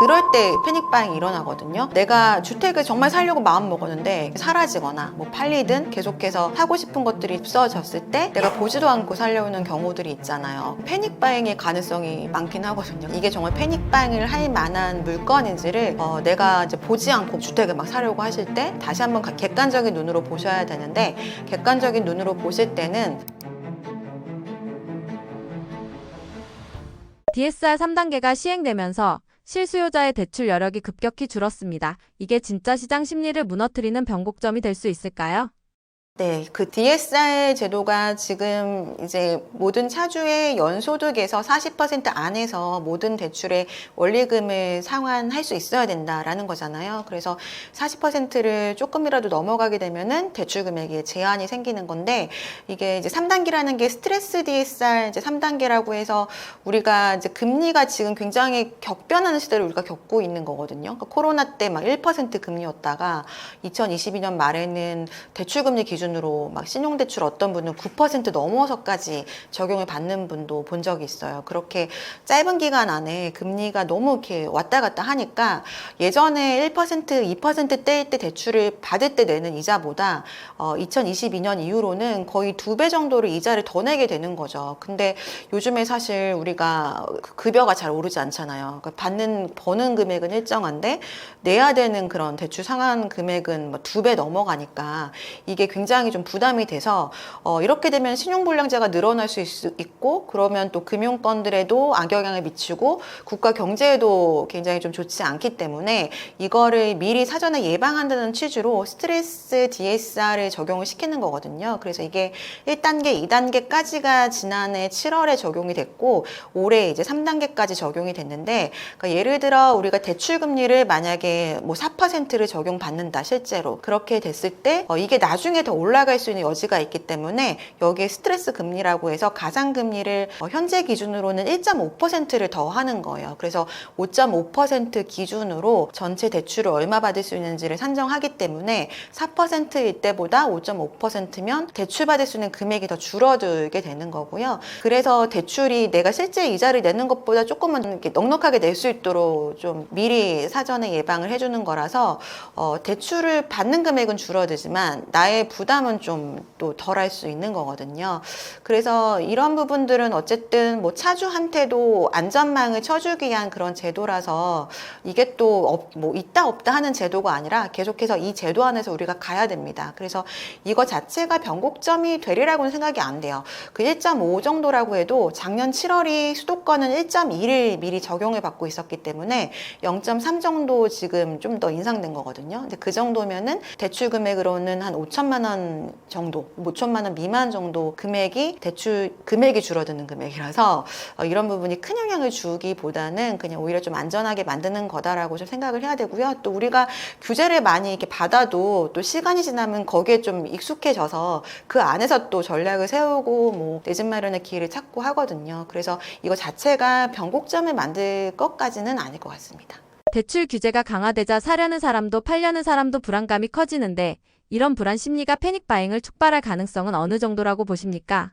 그럴 때 패닉 바잉이 일어나거든요. 내가 주택을 정말 살려고 마음 먹었는데 사라지거나 뭐 팔리든 계속해서 하고 싶은 것들이 없어졌을 때 내가 보지도 않고 살려오는 경우들이 있잖아요. 패닉 바잉의 가능성이 많긴 하거든요. 이게 정말 패닉 바잉을 할 만한 물건인지를 내가 이제 보지 않고 주택을 막 사려고 하실 때 다시 한번 객관적인 눈으로 보셔야 되는데, 객관적인 눈으로 보실 때는 DSR 3단계가 시행되면서 실수요자의 대출 여력이 급격히 줄었습니다. 이게 진짜 시장 심리를 무너뜨리는 변곡점이 될 수 있을까요? 네, 그 DSR 제도가 지금 이제 모든 차주의 연소득에서 40% 안에서 모든 대출의 원리금을 상환할 수 있어야 된다라는 거잖아요. 그래서 40%를 조금이라도 넘어가게 되면은 대출 금액에 제한이 생기는 건데, 이게 이제 3단계라는 게 스트레스 DSR 이제 3단계라고 해서 우리가 이제 금리가 지금 굉장히 격변하는 시대를 우리가 겪고 있는 거거든요. 그러니까 코로나 때 막 1% 금리였다가 2022년 말에는 대출 금리 기준으로 막 신용대출 어떤 분은 9% 넘어서까지 적용을 받는 분도 본 적이 있어요. 그렇게 짧은 기간 안에 금리가 너무 이렇게 왔다 갔다 하니까 예전에 1%, 2%대일 때 대출을 받을 때 내는 이자보다 2022년 이후로는 거의 2배 정도를 이자를 더 내게 되는 거죠. 근데 요즘에 사실 우리가 급여가 잘 오르지 않잖아요. 그러니까 버는 금액은 일정한데 내야 되는 그런 대출 상환 금액은 뭐 2배 넘어가니까 이게 굉장히 좀 부담이 돼서 이렇게 되면 신용불량자가 늘어날 수 있고, 그러면 또 금융권들에도 악영향을 미치고 국가 경제에도 굉장히 좀 좋지 않기 때문에 이거를 미리 사전에 예방한다는 취지로 스트레스 DSR을 적용을 시키는 거거든요. 그래서 이게 1단계, 2단계까지가 지난해 7월에 적용이 됐고 올해 이제 3단계까지 적용이 됐는데, 그러니까 예를 들어 우리가 대출 금리를 만약에 뭐 4%를 적용받는다 실제로 그렇게 됐을 때 이게 나중에 더 올라갈 수 있는 여지가 있기 때문에 여기에 스트레스 금리라고 해서 가상금리를 현재 기준으로는 1.5%를 더 하는 거예요. 그래서 5.5% 기준으로 전체 대출을 얼마 받을 수 있는지를 산정하기 때문에 4%일 때보다 5.5%면 대출 받을 수 있는 금액이 더 줄어들게 되는 거고요. 그래서 대출이 내가 실제 이자를 내는 것보다 조금은 이렇게 넉넉하게 낼 수 있도록 좀 미리 사전에 예방을 해주는 거라서 대출을 받는 금액은 줄어들지만 나의 부담은 좀 또 덜 할 수 있는 거거든요. 그래서 이런 부분들은 어쨌든 뭐 차주한테도 안전망을 쳐주기 위한 그런 제도라서 이게 또 뭐 있다 없다 하는 제도가 아니라 계속해서 이 제도 안에서 우리가 가야 됩니다. 그래서 이거 자체가 변곡점이 되리라고는 생각이 안 돼요. 그 1.5 정도라고 해도 작년 7월이 수도권은 1.2를 미리 적용을 받고 있었기 때문에 0.3 정도 지금 좀 더 인상된 거거든요. 근데 그 정도면은 대출 금액으로는 한 5천만 원 정도, 5천만 원 미만 정도 금액이 대출 금액이 줄어드는 금액이라서 이런 부분이 큰 영향을 주기보다는 그냥 오히려 좀 안전하게 만드는 거다라고 좀 생각을 해야 되고요. 또 우리가 규제를 많이 이렇게 받아도 또 시간이 지나면 거기에 좀 익숙해져서 그 안에서 또 전략을 세우고 뭐 내 집 마련의 기회를 찾고 하거든요. 그래서 이거 자체가 변곡점을 만들 것까지는 아닐 것 같습니다. 대출 규제가 강화되자 사려는 사람도 팔려는 사람도 불안감이 커지는데 이런 불안 심리가 패닉 바잉을 촉발할 가능성은 어느 정도라고 보십니까?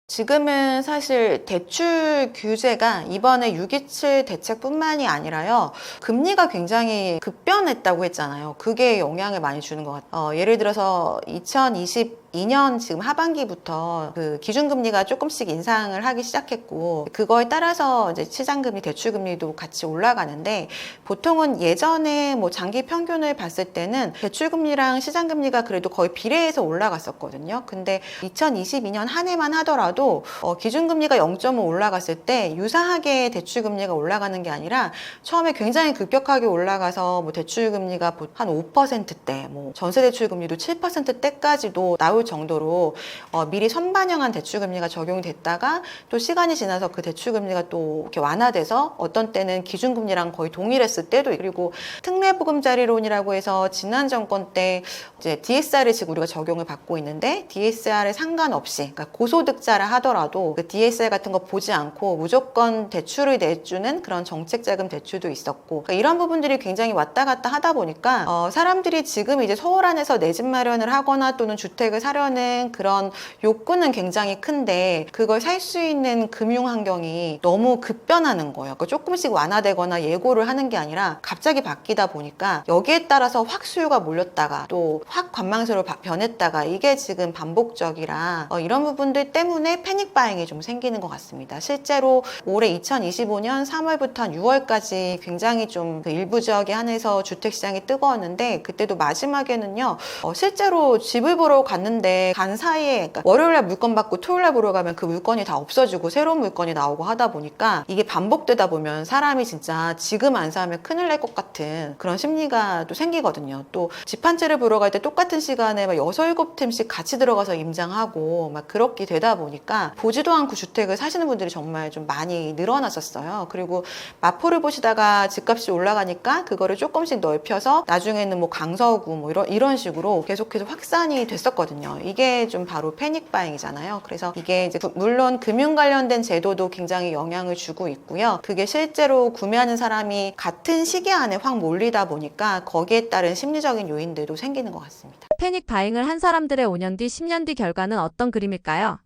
지금은 사실 대출 규제가 이번에 6.27 대책뿐만이 아니라요, 금리가 굉장히 급변했다고 했잖아요. 그게 영향을 많이 주는 것 같아요. 예를 들어서 2022년 지금 하반기부터 그 기준금리가 조금씩 인상을 하기 시작했고, 그거에 따라서 이제 시장금리, 대출금리도 같이 올라가는데, 보통은 예전에 뭐 장기 평균을 봤을 때는 대출금리랑 시장금리가 그래도 거의 비례해서 올라갔었거든요. 근데 2022년 한 해만 하더라도 기준금리가 0.5 올라갔을 때 유사하게 대출금리가 올라가는 게 아니라 처음에 굉장히 급격하게 올라가서 뭐 대출금리가 한 5%대, 뭐 전세대출금리도 7%대까지도 나올 정도로 미리 선반영한 대출금리가 적용이 됐다가 또 시간이 지나서 그 대출금리가 또 이렇게 완화돼서 어떤 때는 기준금리랑 거의 동일했을 때도 있고, 그리고 특례보금자리론이라고 해서 지난 정권 때 이제 DSR을 지금 우리가 적용을 받고 있는데 DSR에 상관없이, 그러니까 고소득자라 하더라도 그 DSR 같은 거 보지 않고 무조건 대출을 내주는 그런 정책자금 대출도 있었고, 그러니까 이런 부분들이 굉장히 왔다 갔다 하다 보니까 사람들이 지금 이제 서울 안에서 내 집 마련을 하거나 또는 주택을 사려는 그런 욕구는 굉장히 큰데 그걸 살 수 있는 금융 환경이 너무 급변하는 거예요. 그러니까 조금씩 완화되거나 예고를 하는 게 아니라 갑자기 바뀌다 보니까 여기에 따라서 확 수요가 몰렸다가 또 확 관망세로 변했다가 이게 지금 반복적이라 이런 부분들 때문에 패닉 바잉이 좀 생기는 것 같습니다. 실제로 올해 2025년 3월부터 한 6월까지 굉장히 좀 그 일부 지역에 한해서 주택시장이 뜨거웠는데, 그때도 마지막에는요 실제로 집을 보러 갔는데 간 사이에, 그러니까 월요일날 물건 받고 토요일날 보러 가면 그 물건이 다 없어지고 새로운 물건이 나오고 하다 보니까 이게 반복되다 보면 사람이 진짜 지금 안 사면 큰일 날 것 같은 그런 심리가 또 생기거든요. 또 집 한 채를 보러 갈 때 똑같은 시간에 막 6, 7팀씩 같이 들어가서 임장하고 막 그렇게 되다 보니까 보지도 않고 주택을 사시는 분들이 정말 좀 많이 늘어났었어요. 그리고 마포를 보시다가 집값이 올라가니까 그거를 조금씩 넓혀서 나중에는 뭐 강서구 뭐 이런 식으로 계속해서 확산이 됐었거든요. 이게 좀 바로 패닉 바잉이잖아요. 그래서 이게 이제 물론 금융 관련된 제도도 굉장히 영향을 주고 있고요. 그게 실제로 구매하는 사람이 같은 시기 안에 확 몰리다 보니까 거기에 따른 심리적인 요인들도 생기는 것 같습니다. 패닉 바잉을 한 사람들의 5년 뒤, 10년 뒤 결과는 어떤 그림일까요?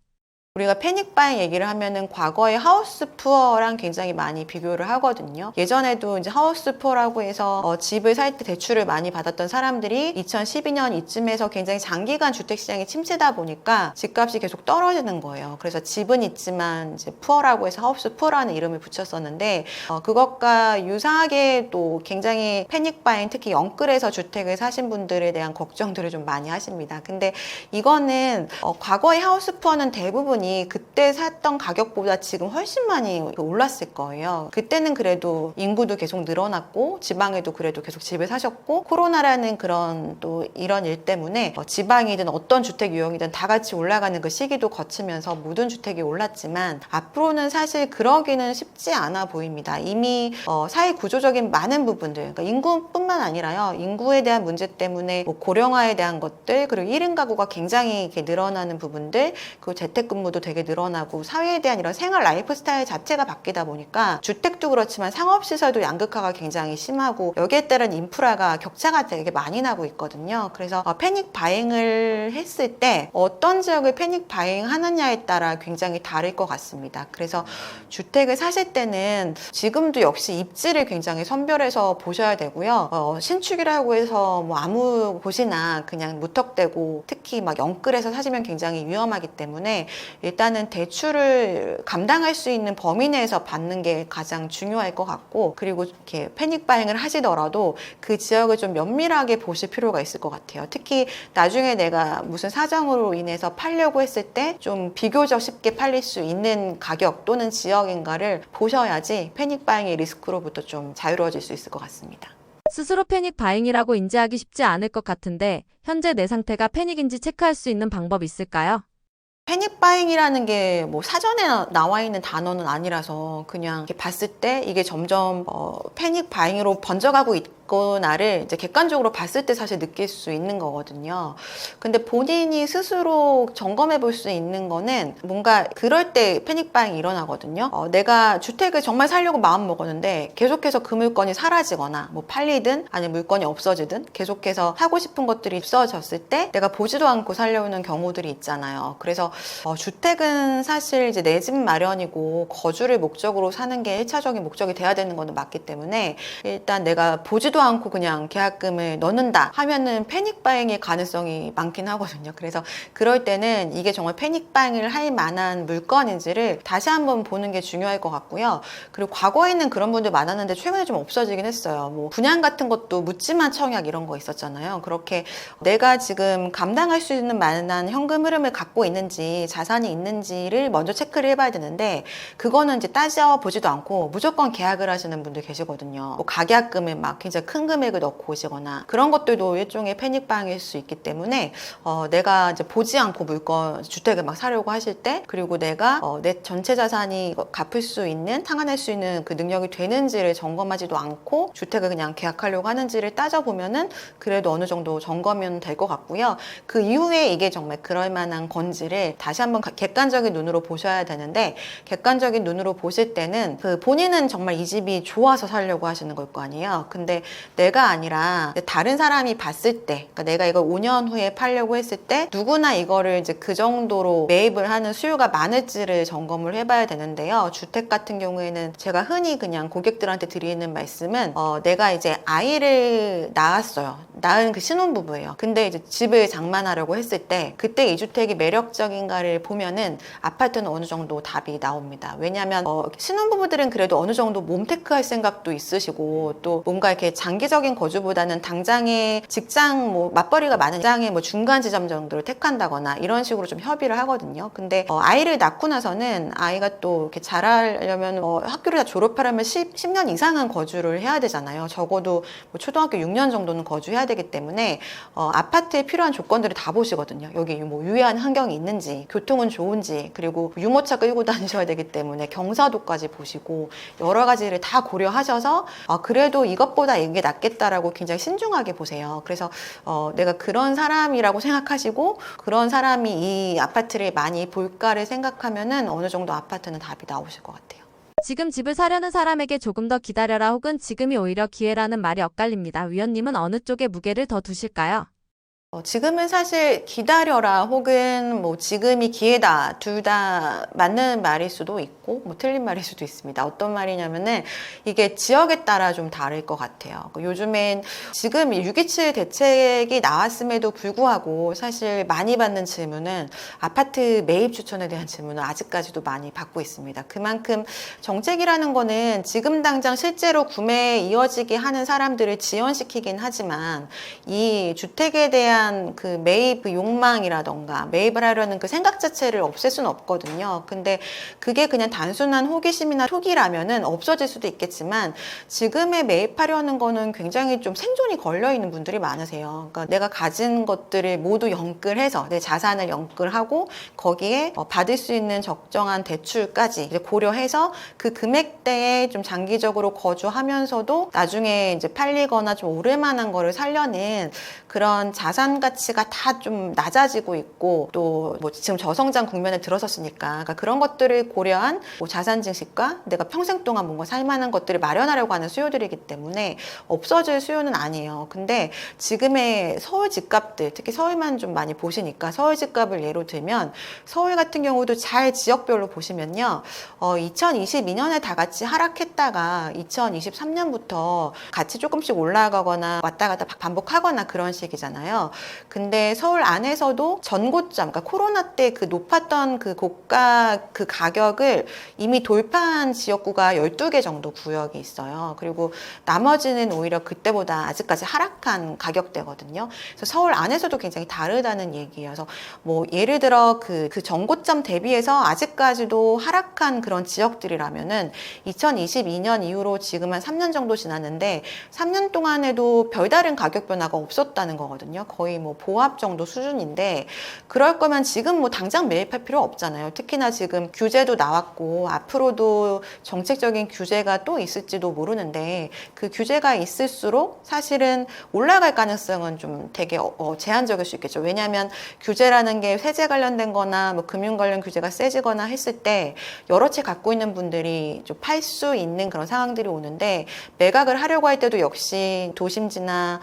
우리가 패닉 바잉 얘기를 하면은 과거의 하우스 푸어랑 굉장히 많이 비교를 하거든요. 예전에도 이제 하우스 푸어라고 해서 집을 살 때 대출을 많이 받았던 사람들이 2012년 이쯤에서 굉장히 장기간 주택시장이 침체다 보니까 집값이 계속 떨어지는 거예요. 그래서 집은 있지만 이제 푸어라고 해서 하우스 푸어라는 이름을 붙였었는데 그것과 유사하게 또 굉장히 패닉 바잉, 특히 영끌에서 주택을 사신 분들에 대한 걱정들을 좀 많이 하십니다. 근데 이거는 과거의 하우스 푸어는 대부분이 그때 샀던 가격보다 지금 훨씬 많이 올랐을 거예요. 그때는 그래도 인구도 계속 늘어났고 지방에도 그래도 계속 집을 사셨고 코로나라는 그런 또 이런 일 때문에 지방이든 어떤 주택 유형이든 다 같이 올라가는 그 시기도 거치면서 모든 주택이 올랐지만 앞으로는 사실 그러기는 쉽지 않아 보입니다. 이미 사회 구조적인 많은 부분들, 그러니까 인구뿐만 아니라요, 인구에 대한 문제 때문에 뭐 고령화에 대한 것들, 그리고 1인 가구가 굉장히 이렇게 늘어나는 부분들, 그리고 재택근무도 되게 늘어나고 사회에 대한 이런 생활 라이프 스타일 자체가 바뀌다 보니까 주택도 그렇지만 상업시설도 양극화가 굉장히 심하고 여기에 따른 인프라가 격차가 되게 많이 나고 있거든요. 그래서 패닉 바잉을 했을 때 어떤 지역을 패닉 바잉 하느냐에 따라 굉장히 다를 것 같습니다. 그래서 주택을 사실 때는 지금도 역시 입지를 굉장히 선별해서 보셔야 되고요. 신축이라고 해서 뭐 아무 곳이나 그냥 무턱대고 특히 막 영끌에서 사시면 굉장히 위험하기 때문에 일단은 대출을 감당할 수 있는 범위 내에서 받는 게 가장 중요할 것 같고, 그리고 이렇게 패닉 바잉을 하시더라도 그 지역을 좀 면밀하게 보실 필요가 있을 것 같아요. 특히 나중에 내가 무슨 사정으로 인해서 팔려고 했을 때 좀 비교적 쉽게 팔릴 수 있는 가격 또는 지역인가를 보셔야지 패닉 바잉의 리스크로부터 좀 자유로워질 수 있을 것 같습니다. 스스로 패닉 바잉이라고 인지하기 쉽지 않을 것 같은데 현재 내 상태가 패닉인지 체크할 수 있는 방법이 있을까요? 패닉 바잉이라는 게 뭐 사전에 나와 있는 단어는 아니라서 그냥 이렇게 봤을 때 이게 점점 패닉 바잉으로 번져가고 있구나를 이제 객관적으로 봤을 때 사실 느낄 수 있는 거거든요. 근데 본인이 스스로 점검해 볼 수 있는 거는 뭔가 그럴 때 패닉 바잉이 일어나거든요. 내가 주택을 정말 살려고 마음 먹었는데 계속해서 그 물건이 사라지거나 뭐 팔리든 아니면 물건이 없어지든 계속해서 하고 싶은 것들이 없어졌을 때 내가 보지도 않고 살려오는 경우들이 있잖아요. 그래서 주택은 사실 이제 내 집 마련이고 거주를 목적으로 사는 게 1차적인 목적이 돼야 되는 거는 맞기 때문에 일단 내가 보지도 않고 그냥 계약금을 넣는다 하면은 패닉 바잉의 가능성이 많긴 하거든요. 그래서 그럴 때는 이게 정말 패닉 바잉을 할 만한 물건인지를 다시 한번 보는 게 중요할 것 같고요. 그리고 과거에는 그런 분들 많았는데 최근에 좀 없어지긴 했어요. 뭐 분양 같은 것도 묻지마 청약 이런 거 있었잖아요. 그렇게 내가 지금 감당할 수 있는 만한 현금 흐름을 갖고 있는지 자산이 있는지를 먼저 체크를 해봐야 되는데 그거는 이제 따져보지도 않고 무조건 계약을 하시는 분들 계시거든요. 뭐 가계약금을 막 진짜 큰 금액을 넣고 오시거나 그런 것들도 일종의 패닉 바잉일 수 있기 때문에 내가 이제 보지 않고 물건 주택을 막 사려고 하실 때, 그리고 내가 내 전체 자산이 갚을 수 있는, 상환할 수 있는 그 능력이 되는지를 점검하지도 않고 주택을 그냥 계약하려고 하는지를 따져보면은 그래도 어느 정도 점검은 될 것 같고요. 그 이후에 이게 정말 그럴 만한 건지를 다시 한번 객관적인 눈으로 보셔야 되는데, 객관적인 눈으로 보실 때는 그 본인은 정말 이 집이 좋아서 살려고 하시는 걸 거 아니에요. 근데 내가 아니라 다른 사람이 봤을 때, 그러니까 내가 이걸 5년 후에 팔려고 했을 때 누구나 이거를 이제 그 정도로 매입을 하는 수요가 많을지를 점검을 해봐야 되는데요. 주택 같은 경우에는 제가 흔히 그냥 고객들한테 드리는 말씀은 내가 이제 아이를 낳았어요. 낳은 그 신혼부부예요. 근데 이제 집을 장만하려고 했을 때 그때 이 주택이 매력적인가를 보면은 아파트는 어느 정도 답이 나옵니다. 왜냐하면 신혼부부들은 그래도 어느 정도 몸테크할 생각도 있으시고, 또 뭔가 이렇게 장기적인 거주보다는 당장에 직장 맞벌이가 많은 직장의 중간 지점 정도를 택한다거나 이런 식으로 좀 협의를 하거든요. 근데 아이를 낳고 나서는 아이가 또 이렇게 자라려면 학교를 다 졸업하려면 10년 이상은 거주를 해야 되잖아요. 적어도 초등학교 6년 정도는 거주해야 되기 때문에 아파트에 필요한 조건들을 다 보시거든요. 여기 유해한 환경이 있는지, 교통은 좋은지, 그리고 유모차 끌고 다니셔야 되기 때문에 경사도까지 보시고 여러 가지를 다 고려하셔서 그래도 이것보다 이게 낫겠다라고 굉장히 신중하게 보세요. 그래서 내가 그런 사람이라고 생각하시고 그런 사람이 이 아파트를 많이 볼까를 생각하면은 어느 정도 아파트는 답이 나오실 것 같아요. 지금 집을 사려는 사람에게 조금 더 기다려라 혹은 지금이 오히려 기회라는 말이 엇갈립니다. 위원님은 어느 쪽에 무게를 더 두실까요? 지금은 사실 기다려라 혹은 지금이 기회다, 둘 다 맞는 말일 수도 있고 틀린 말일 수도 있습니다. 어떤 말이냐면은 이게 지역에 따라 좀 다를 것 같아요. 요즘엔 지금 6.27 대책이 나왔음에도 불구하고 사실 많이 받는 질문은 아파트 매입 추천에 대한 질문을 아직까지도 많이 받고 있습니다. 그만큼 정책이라는 거는 지금 당장 실제로 구매에 이어지게 하는 사람들을 지연시키긴 하지만 이 주택에 대한 그 매입 그 욕망이라던가 매입을 하려는 그 생각 자체를 없앨 수는 없거든요. 근데 그게 그냥 단순한 호기심이나 촉이라면은 없어질 수도 있겠지만, 지금에 매입하려는 거는 굉장히 좀 생존이 걸려 있는 분들이 많으세요. 그러니까 내가 가진 것들을 모두 연끌해서 내 자산을 연끌하고 거기에 받을 수 있는 적정한 대출까지 이제 고려해서 그 금액대에 좀 장기적으로 거주하면서도 나중에 이제 팔리거나 좀 오를 만한 거를 살려는 그런 자산 가치가 다 좀 낮아지고 있고, 또 지금 저성장 국면에 들어섰으니까 그러니까 그런 것들을 고려한 자산 증식과 내가 평생 동안 뭔가 살만한 것들을 마련하려고 하는 수요들이기 때문에 없어질 수요는 아니에요. 근데 지금의 서울 집값들, 특히 서울만 좀 많이 보시니까 서울 집값을 예로 들면 서울 같은 경우도 잘 지역별로 보시면요, 2022년에 다 같이 하락했다가 2023년부터 같이 조금씩 올라가거나 왔다 갔다 반복하거나 그런 식이잖아요. 근데 서울 안에서도 전고점, 그러니까 코로나 때 그 높았던 그 고가 그 가격을 이미 돌파한 지역구가 12개 정도 구역이 있어요. 그리고 나머지는 오히려 그때보다 아직까지 하락한 가격대거든요. 그래서 서울 안에서도 굉장히 다르다는 얘기예요. 그래서 예를 들어 그 전고점 대비해서 아직까지도 하락한 그런 지역들이라면은 2022년 이후로 지금 한 3년 정도 지났는데 3년 동안에도 별다른 가격 변화가 없었다는 거거든요. 거의 보합 정도 수준인데, 그럴 거면 지금 당장 매입할 필요 없잖아요. 특히나 지금 규제도 나왔고 앞으로도 정책적인 규제가 또 있을지도 모르는데, 그 규제가 있을수록 사실은 올라갈 가능성은 좀 되게 제한적일 수 있겠죠. 왜냐하면 규제라는 게 세제 관련된 거나 금융 관련 규제가 세지거나 했을 때 여러 채 갖고 있는 분들이 좀 팔 수 있는 그런 상황들이 오는데, 매각을 하려고 할 때도 역시 도심지나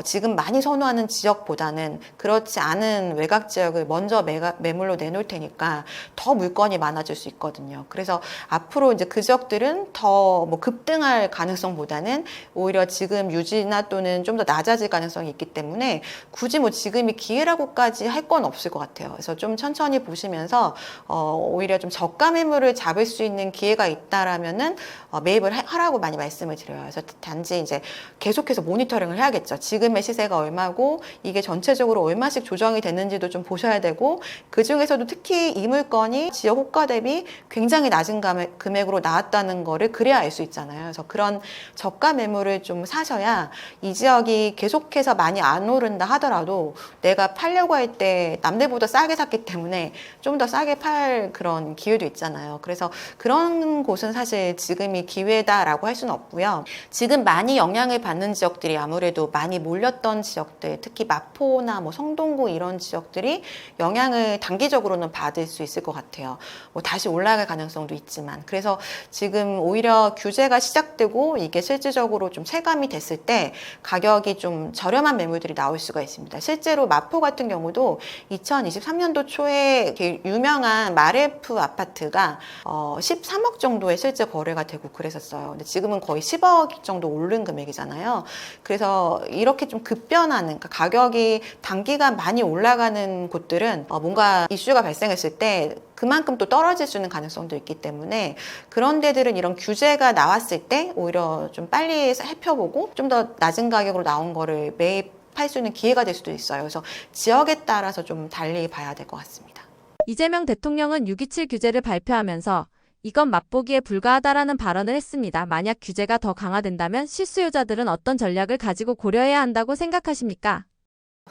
지금 많이 선호하는 지역보다는 그렇지 않은 외곽 지역을 먼저 매물로 내놓을 테니까 더 물건이 많아질 수 있거든요. 그래서 앞으로 이제 그 지역들은 더 급등할 가능성보다는 오히려 지금 유지나 또는 좀 더 낮아질 가능성이 있기 때문에 굳이 지금이 기회라고까지 할 건 없을 것 같아요. 그래서 좀 천천히 보시면서 오히려 좀 저가 매물을 잡을 수 있는 기회가 있다라면은 매입을 하라고 많이 말씀을 드려요. 그래서 단지 이제 계속해서 모니터링을 해야겠죠. 지금의 시세가 얼마고 이게 이게 전체적으로 얼마씩 조정이 됐는지도 좀 보셔야 되고, 그 중에서도 특히 이 물건이 지역 호가 대비 굉장히 낮은 금액으로 나왔다는 거를 그래야 알 수 있잖아요. 그래서 그런 저가 매물을 좀 사셔야 이 지역이 계속해서 많이 안 오른다 하더라도 내가 팔려고 할 때 남들보다 싸게 샀기 때문에 좀 더 싸게 팔 그런 기회도 있잖아요. 그래서 그런 곳은 사실 지금이 기회다라고 할 수는 없고요. 지금 많이 영향을 받는 지역들이 아무래도 많이 몰렸던 지역들, 특히 마포나 뭐 성동구 이런 지역들이 영향을 단기적으로는 받을 수 있을 것 같아요. 뭐 다시 올라갈 가능성도 있지만. 그래서 지금 오히려 규제가 시작되고 이게 실질적으로 좀 체감이 됐을 때 가격이 좀 저렴한 매물들이 나올 수가 있습니다. 실제로 마포 같은 경우도 2023년도 초에 이렇게 유명한 마레프 아파트가 13억 정도에 실제 거래가 되고 그랬었어요. 근데 지금은 거의 10억 정도 오른 금액이잖아요. 그래서 이렇게 좀 급변하는, 그러니까 가격이 단기간 많이 올라가는 곳들은 뭔가 이슈가 발생했을 때 그만큼 또 떨어질 수 있는 가능성도 있기 때문에 그런 데들은 이런 규제가 나왔을 때 오히려 좀 빨리 살펴보고 좀 더 낮은 가격으로 나온 거를 매입할 수 있는 기회가 될 수도 있어요. 그래서 지역에 따라서 좀 달리 봐야 될 것 같습니다. 이재명 대통령은 6.27 규제를 발표하면서 이건 맛보기에 불과하다라는 발언을 했습니다. 만약 규제가 더 강화된다면 실수요자들은 어떤 전략을 가지고 고려해야 한다고 생각하십니까?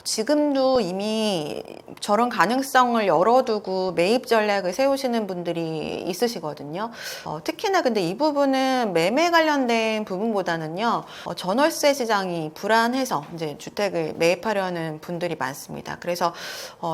지금도 이미 저런 가능성을 열어두고 매입 전략을 세우시는 분들이 있으시거든요. 특히나 근데 이 부분은 매매 관련된 부분보다는요, 전월세 시장이 불안해서 이제 주택을 매입하려는 분들이 많습니다. 그래서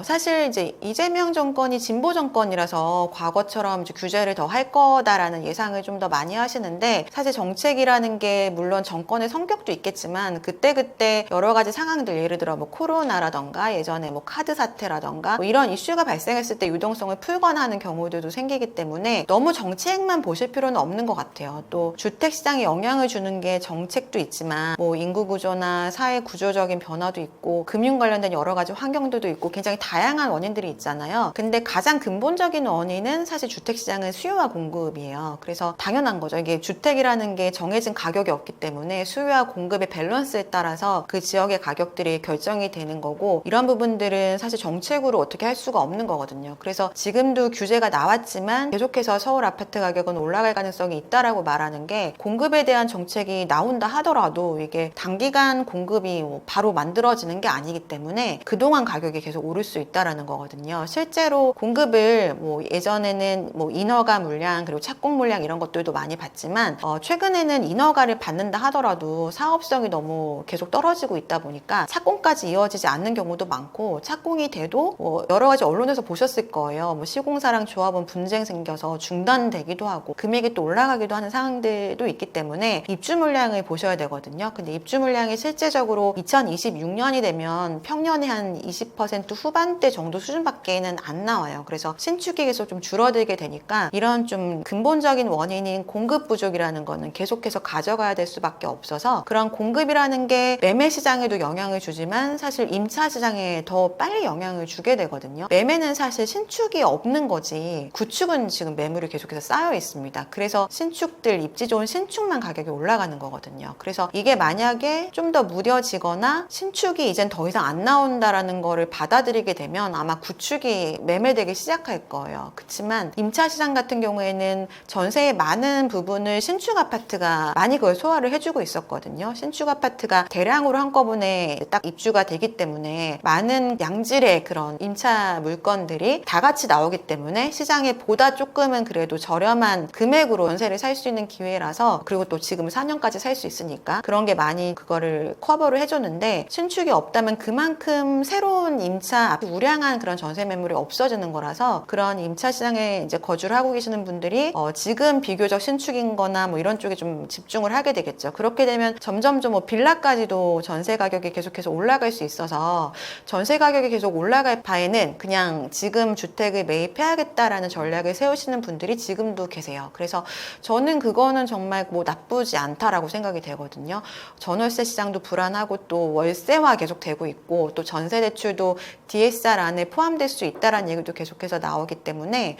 사실 이제 이재명 정권이 진보 정권이라서 과거처럼 이제 규제를 더 할 거다라는 예상을 좀 더 많이 하시는데, 사실 정책이라는 게 물론 정권의 성격도 있겠지만 그때그때 여러 가지 상황들, 예를 들어 뭐 코로나라던가 예전에 뭐 카드 사태라던가 뭐 이런 이슈가 발생했을 때 유동성을 풀거나 하는 경우들도 생기기 때문에 너무 정책만 보실 필요는 없는 것 같아요. 또 주택시장에 영향을 주는 게 정책도 있지만 뭐 인구 구조나 사회 구조적인 변화도 있고 금융 관련된 여러 가지 환경들도 있고 굉장히 다양한 원인들이 있잖아요. 근데 가장 근본적인 원인은 사실 주택시장은 수요와 공급이에요. 그래서 당연한 거죠. 이게 주택이라는 게 정해진 가격이 없기 때문에 수요와 공급의 밸런스에 따라서 그 지역의 가격들이 결정이 되는 거고, 이런 부분들은 사실 정책으로 어떻게 할 수가 없는 거거든요. 그래서 지금도 규제가 나왔지만 계속해서 서울 아파트 가격은 올라갈 가능성이 있다라고 말하는 게, 공급에 대한 정책이 나온다 하더라도 이게 단기간 공급이 바로 만들어지는 게 아니기 때문에 그동안 가격이 계속 오를 수 있다라는 거거든요. 실제로 공급을 뭐 예전에는 뭐 인허가 물량 그리고 착공 물량 이런 것들도 많이 받지만 최근에는 인허가를 받는다 하더라도 사업성이 너무 계속 떨어지고 있다 보니까 착공까지 이어지지 않는 경우도 많고, 착공이 돼도 뭐 여러 가지 언론에서 보셨을 거예요. 뭐 시공사랑 조합원 분쟁 생겨서 중단되기도 하고 금액이 또 올라가기도 하는 상황들도 있기 때문에 입주 물량을 보셔야 되거든요. 근데 입주 물량이 실제적으로 2026년이 되면 평년에 한 20% 후반대 정도 수준밖에는 안 나와요. 그래서 신축이 계속 좀 줄어들게 되니까 이런 좀 근본적인 원인인 공급 부족이라는 거는 계속해서 가져가야 될 수밖에 없어서, 그런 공급이라는 게 매매 시장에도 영향을 주지만 사실 임차 시장에 더 빨리 영향을 주게 되거든요. 매매는 사실 신축이 없는 거지 구축은 지금 매물이 계속해서 쌓여 있습니다. 그래서 신축들, 입지 좋은 신축만 가격이 올라가는 거거든요. 그래서 이게 만약에 좀 더 무뎌지거나 신축이 이젠 더 이상 안 나온다라는 거를 받아들이게 되면 아마 구축이 매매되기 시작할 거예요. 그렇지만 임차 시장 같은 경우에는 전세의 많은 부분을 신축 아파트가 많이 그걸 소화를 해주고 있었거든요. 신축 아파트가 대량으로 한꺼번에 딱 입주가 되기 때문에 많은 양질의 그런 임차 물건들이 다 같이 나오기 때문에 시장에 보다 조금은 그래도 저렴한 금액으로 전세를 살 수 있는 기회라서, 그리고 또 지금 4년까지 살 수 있으니까 그런 게 많이 그거를 커버를 해줬는데, 신축이 없다면 그만큼 새로운 임차, 우량한 그런 전세 매물이 없어지는 거라서 그런 임차 시장에 이제 거주를 하고 계시는 분들이 지금 비교적 신축인 거나 뭐 이런 쪽에 좀 집중을 하게 되겠죠. 그렇게 되면 점점 좀 뭐 빌라까지도 전세 가격이 계속해서 올라갈 수 있어서 전세 가격이 계속 올라갈 바에는 그냥 지금 주택을 매입해야겠다라는 전략을 세우시는 분들이 지금도 계세요. 그래서 저는 그거는 정말 뭐 나쁘지 않다라고 생각이 되거든요. 전월세 시장도 불안하고 또 월세화 계속 되고 있고 또 전세 대출도 DSR 안에 포함될 수 있다라는 얘기도 계속해서 나오기 때문에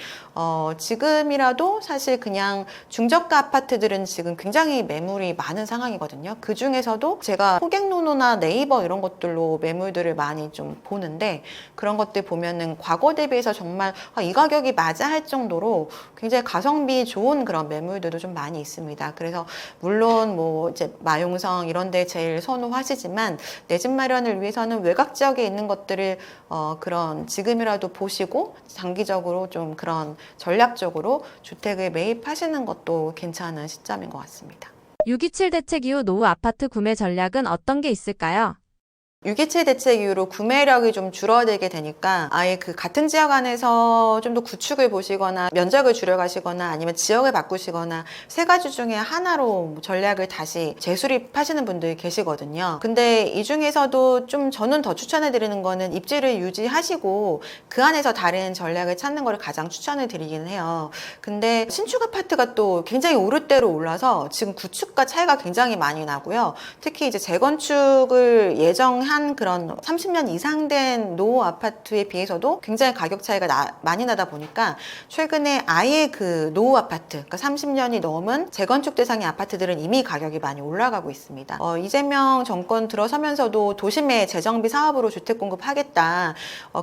지금이라도 사실 그냥 중저가 아파트들은 지금 굉장히 매물이 많은 상황이거든요. 그 중에서도 제가 호갱노노나 네이버 이런 것들로 매물들을 많이 좀 보는데, 그런 것들 보면은 과거 대비해서 정말 이 가격이 맞아 할 정도로 굉장히 가성비 좋은 그런 매물들도 좀 많이 있습니다. 그래서 물론 뭐 이제 마용성 이런 데 제일 선호하시지만 내 집 마련을 위해서는 외곽 지역에 있는 것들을 그런 지금이라도 보시고 장기적으로 좀 그런 전략적으로 주택을 매입하시는 것도 괜찮은 시점인 것 같습니다. 6.27 대책 이후 노후 아파트 구매 전략은 어떤 게 있을까요? 6.27 대책 이후로 구매력이 좀 줄어들게 되니까 아예 그 같은 지역 안에서 좀 더 구축을 보시거나 면적을 줄여가시거나 아니면 지역을 바꾸시거나 세 가지 중에 하나로 전략을 다시 재수립하시는 분들이 계시거든요. 근데 이 중에서도 좀 저는 더 추천해 드리는 거는 입지를 유지하시고 그 안에서 다른 전략을 찾는 거를 가장 추천을 드리긴 해요. 근데 신축 아파트가 또 굉장히 오를 대로 올라서 지금 구축과 차이가 굉장히 많이 나고요. 특히 이제 재건축을 예정한 그런 30년 이상 된 노후 아파트에 비해서도 굉장히 가격 차이가 많이 나다 보니까 최근에 아예 그 노후 아파트, 그러니까 30년이 넘은 재건축 대상의 아파트들은 이미 가격이 많이 올라가고 있습니다. 이재명 정권 들어서면서도 도심에 재정비 사업으로 주택 공급하겠다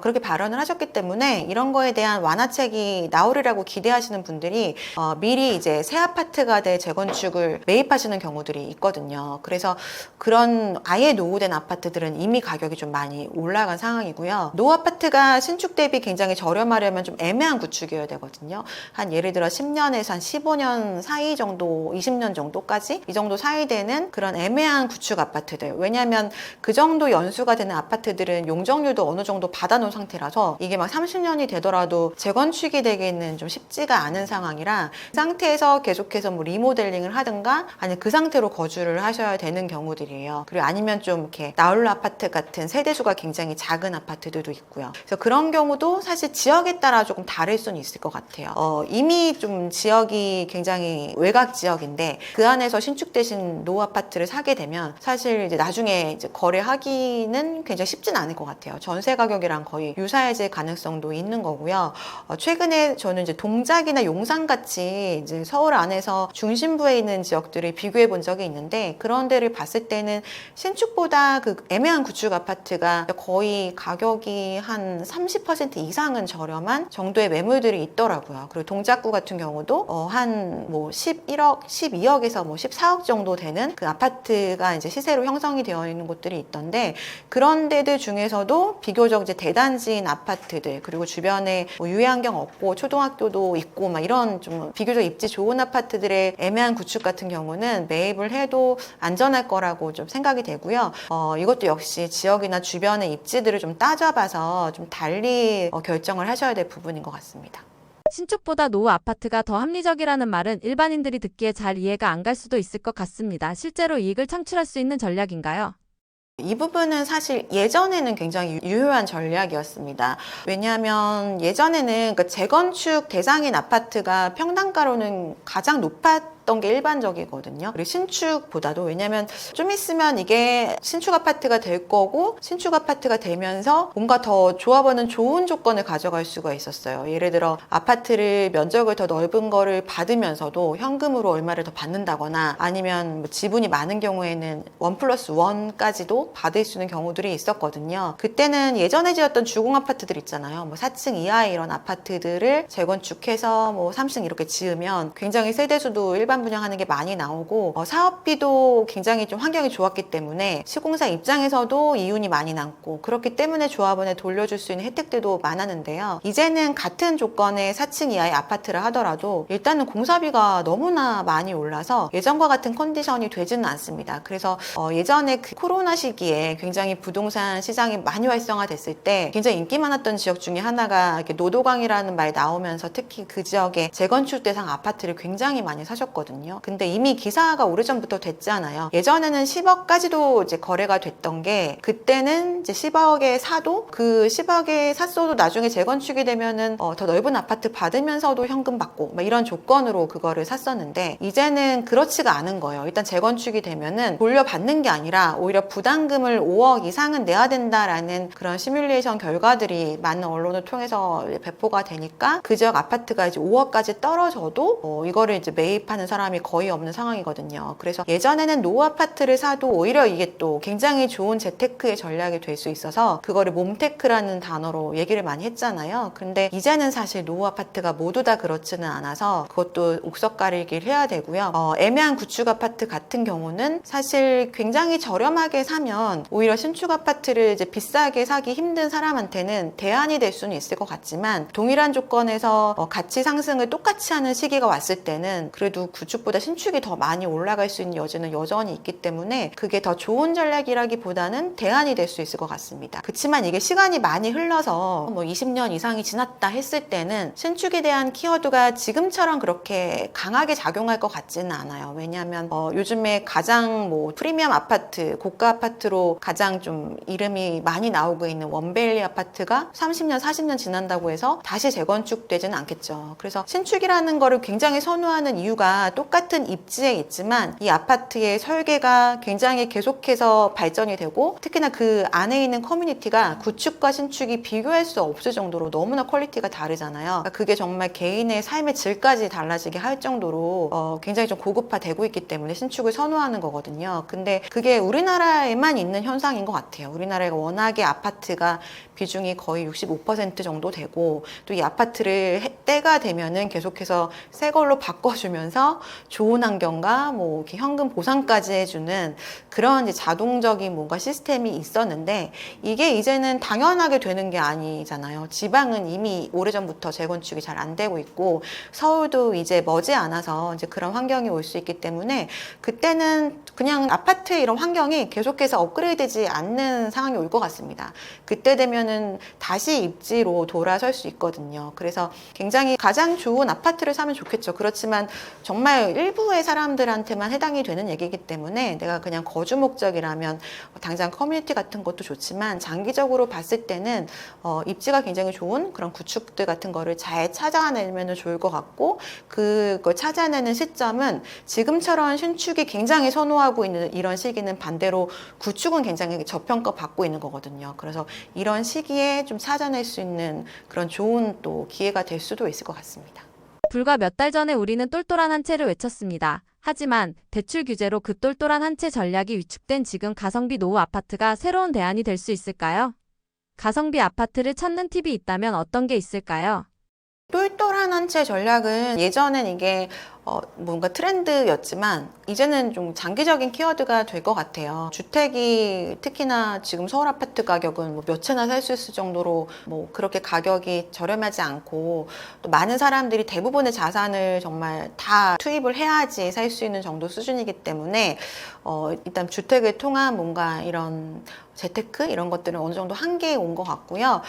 그렇게 발언을 하셨기 때문에 이런 거에 대한 완화책이 나오리라고 기대하시는 분들이 미리 이제 새 아파트가 될 재건축을 매입하시는 경우들이 있거든요. 그래서 그런 아예 노후된 아파트들은 이미 가격이 좀 많이 올라간 상황이고요. 노후 아파트가 신축 대비 굉장히 저렴하려면 좀 애매한 구축이어야 되거든요. 한 예를 들어 10년에서 한 15년 사이 정도, 20년 정도까지 이 정도 사이 되는 그런 애매한 구축 아파트들. 왜냐하면 그 정도 연수가 되는 아파트들은 용적률도 어느 정도 받아놓은 상태라서 이게 막 30년이 되더라도 재건축이 되기는 좀 쉽지가 않은 상황이라 그 상태에서 계속해서 뭐 리모델링을 하든가 아니면 그 상태로 거주를 하셔야 되는 경우들이에요. 그리고 아니면 좀 이렇게 나홀로 아파트 같은 세대수가 굉장히 작은 아파트들도 있고요. 그래서 그런 경우도 사실 지역에 따라 조금 다를 수는 있을 것 같아요. 이미 좀 지역이 굉장히 외곽 지역인데 그 안에서 신축되신 노후 아파트를 사게 되면 사실 이제 나중에 이제 거래하기는 굉장히 쉽진 않을 것 같아요. 전세 가격이랑 거의 유사해질 가능성도 있는 거고요. 최근에 저는 이제 동작이나 용산 같이 이제 서울 안에서 중심부에 있는 지역들을 비교해 본 적이 있는데 그런 데를 봤을 때는 신축보다 그 애매한 구축 아파트가 거의 가격이 한 30% 이상은 저렴한 정도의 매물들이 있더라고요. 그리고 동작구 같은 경우도 한 뭐 11억, 12억에서 뭐 14억 정도 되는 그 아파트가 이제 시세로 형성이 되어 있는 곳들이 있던데 그런 데들 중에서도 비교적 이제 대단지인 아파트들 그리고 주변에 뭐 유해환경 없고 초등학교도 있고 막 이런 좀 비교적 입지 좋은 아파트들의 애매한 구축 같은 경우는 매입을 해도 안전할 거라고 좀 생각이 되고요. 이것도 역시 지역이나 주변의 입지들을 좀 따져봐서 좀 달리 결정을 하셔야 될 부분인 것 같습니다. 신축보다 노후 아파트가 더 합리적이라는 말은 일반인들이 듣기에 잘 이해가 안 갈 수도 있을 것 같습니다. 실제로 이익을 창출할 수 있는 전략인가요? 이 부분은 사실 예전에는 굉장히 유효한 전략이었습니다. 왜냐하면 예전에는 그 재건축 대상인 아파트가 평당가로는 가장 높았던 게 일반적이거든요. 그리고 신축보다도 왜냐하면 좀 있으면 이게 신축 아파트가 될 거고 신축 아파트가 되면서 뭔가 더 조합원은 좋은 조건을 가져갈 수가 있었어요. 예를 들어 아파트를 면적을 더 넓은 거를 받으면서도 현금으로 얼마를 더 받는다거나 아니면 뭐 지분이 많은 경우에는 1+1까지도 받을 수 있는 경우들이 있었거든요. 그때는 예전에 지었던 주공 아파트들 있잖아요. 뭐 4층 이하의 이런 아파트들을 재건축해서 뭐 3층 이렇게 지으면 굉장히 세대수도 일반 분양하는 게 많이 나오고 사업비도 굉장히 좀 환경이 좋았기 때문에 시공사 입장에서도 이윤이 많이 남고 그렇기 때문에 조합원에 돌려줄 수 있는 혜택들도 많았는데요. 이제는 같은 조건의 4층 이하의 아파트를 하더라도 일단은 공사비가 너무나 많이 올라서 예전과 같은 컨디션이 되지는 않습니다. 그래서 예전에 그 코로나 시기에 굉장히 부동산 시장이 많이 활성화됐을 때 굉장히 인기 많았던 지역 중에 하나가 이렇게 노도강이라는 말이 나오면서 특히 그 지역에 재건축 대상 아파트를 굉장히 많이 사셨거든요. 근데 이미 기사가 오래전부터 됐잖아요. 예전에는 10억까지도 이제 거래가 됐던 게 그때는 이제 10억에 사도 그 10억에 샀어도 나중에 재건축이 되면은 더 넓은 아파트 받으면서도 현금 받고 막 이런 조건으로 그거를 샀었는데 이제는 그렇지가 않은 거예요. 일단 재건축이 되면은 돌려받는 게 아니라 오히려 부담금을 5억 이상은 내야 된다라는 그런 시뮬레이션 결과들이 많은 언론을 통해서 배포가 되니까 그 지역 아파트가 이제 5억까지 떨어져도 이거를 이제 매입하는 사람이 거의 없는 상황이거든요. 그래서 예전에는 노후 아파트를 사도 오히려 이게 또 굉장히 좋은 재테크의 전략이 될 수 있어서 그거를 몸테크라는 단어로 얘기를 많이 했잖아요. 근데 이제는 사실 노후 아파트가 모두 다 그렇지는 않아서 그것도 옥석 가리기를 해야 되고요. 애매한 구축 아파트 같은 경우는 사실 굉장히 저렴하게 사면 오히려 신축 아파트를 이제 비싸게 사기 힘든 사람한테는 대안이 될 수는 있을 것 같지만 동일한 조건에서 가치 상승을 똑같이 하는 시기가 왔을 때는 그래도 구축보다 신축이 더 많이 올라갈 수 있는 여지는 여전히 있기 때문에 그게 더 좋은 전략이라기보다는 대안이 될 수 있을 것 같습니다. 그렇지만 이게 시간이 많이 흘러서 뭐 20년 이상이 지났다 했을 때는 신축에 대한 키워드가 지금처럼 그렇게 강하게 작용할 것 같지는 않아요. 왜냐하면 요즘에 가장 뭐 프리미엄 아파트, 고가 아파트로 가장 좀 이름이 많이 나오고 있는 원베일리 아파트가 30년, 40년 지난다고 해서 다시 재건축되지는 않겠죠. 그래서 신축이라는 거를 굉장히 선호하는 이유가 똑같은 입지에 있지만 이 아파트의 설계가 굉장히 계속해서 발전이 되고 특히나 그 안에 있는 커뮤니티가 구축과 신축이 비교할 수 없을 정도로 너무나 퀄리티가 다르잖아요. 그러니까 그게 정말 개인의 삶의 질까지 달라지게 할 정도로 굉장히 좀 고급화되고 있기 때문에 신축을 선호하는 거거든요. 근데 그게 우리나라에만 있는 현상인 것 같아요. 우리나라가 워낙에 아파트가 비중이 거의 65% 정도 되고 또 이 아파트를 때가 되면은 계속해서 새 걸로 바꿔주면서 좋은 환경과 뭐 이렇게 현금 보상까지 해주는 그런 이제 자동적인 뭔가 시스템이 있었는데 이게 이제는 당연하게 되는 게 아니잖아요. 지방은 이미 오래전부터 재건축이 잘 안 되고 있고 서울도 이제 머지않아서 이제 그런 환경이 올 수 있기 때문에 그때는 그냥 아파트의 이런 환경이 계속해서 업그레이드되지 않는 상황이 올 것 같습니다. 그때 되면은 다시 입지로 돌아설 수 있거든요. 그래서 굉장히 가장 좋은 아파트를 사면 좋겠죠. 그렇지만 정말 일부의 사람들한테만 해당이 되는 얘기이기 때문에 내가 그냥 거주 목적이라면 당장 커뮤니티 같은 것도 좋지만 장기적으로 봤을 때는 입지가 굉장히 좋은 그런 구축들 같은 거를 잘 찾아내면 좋을 것 같고 그걸 찾아내는 시점은 지금처럼 신축이 굉장히 선호하고 있는 이런 시기는 반대로 구축은 굉장히 저평가 받고 있는 거거든요. 그래서 이런 시기에 좀 찾아낼 수 있는 그런 좋은 또 기회가 될 수도 있을 것 같습니다. 불과 몇 달 전에 우리는 똘똘한 한 채를 외쳤습니다. 하지만 대출 규제로 그 똘똘한 한 채 전략이 위축된 지금 가성비 노후 아파트가 새로운 대안이 될 수 있을까요? 가성비 아파트를 찾는 팁이 있다면 어떤 게 있을까요? 똘똘한 한 채 전략은 예전엔 이게 뭔가 트렌드였지만 이제는 좀 장기적인 키워드가 될 것 같아요. 주택이 특히나 지금 서울 아파트 가격은 뭐 몇 채나 살 수 있을 정도로 뭐 그렇게 가격이 저렴하지 않고 또 많은 사람들이 대부분의 자산을 정말 다 투입을 해야지 살 수 있는 정도 수준이기 때문에 일단 주택을 통한 뭔가 이런 재테크 이런 것들은 어느 정도 한계에 온 것 같고요.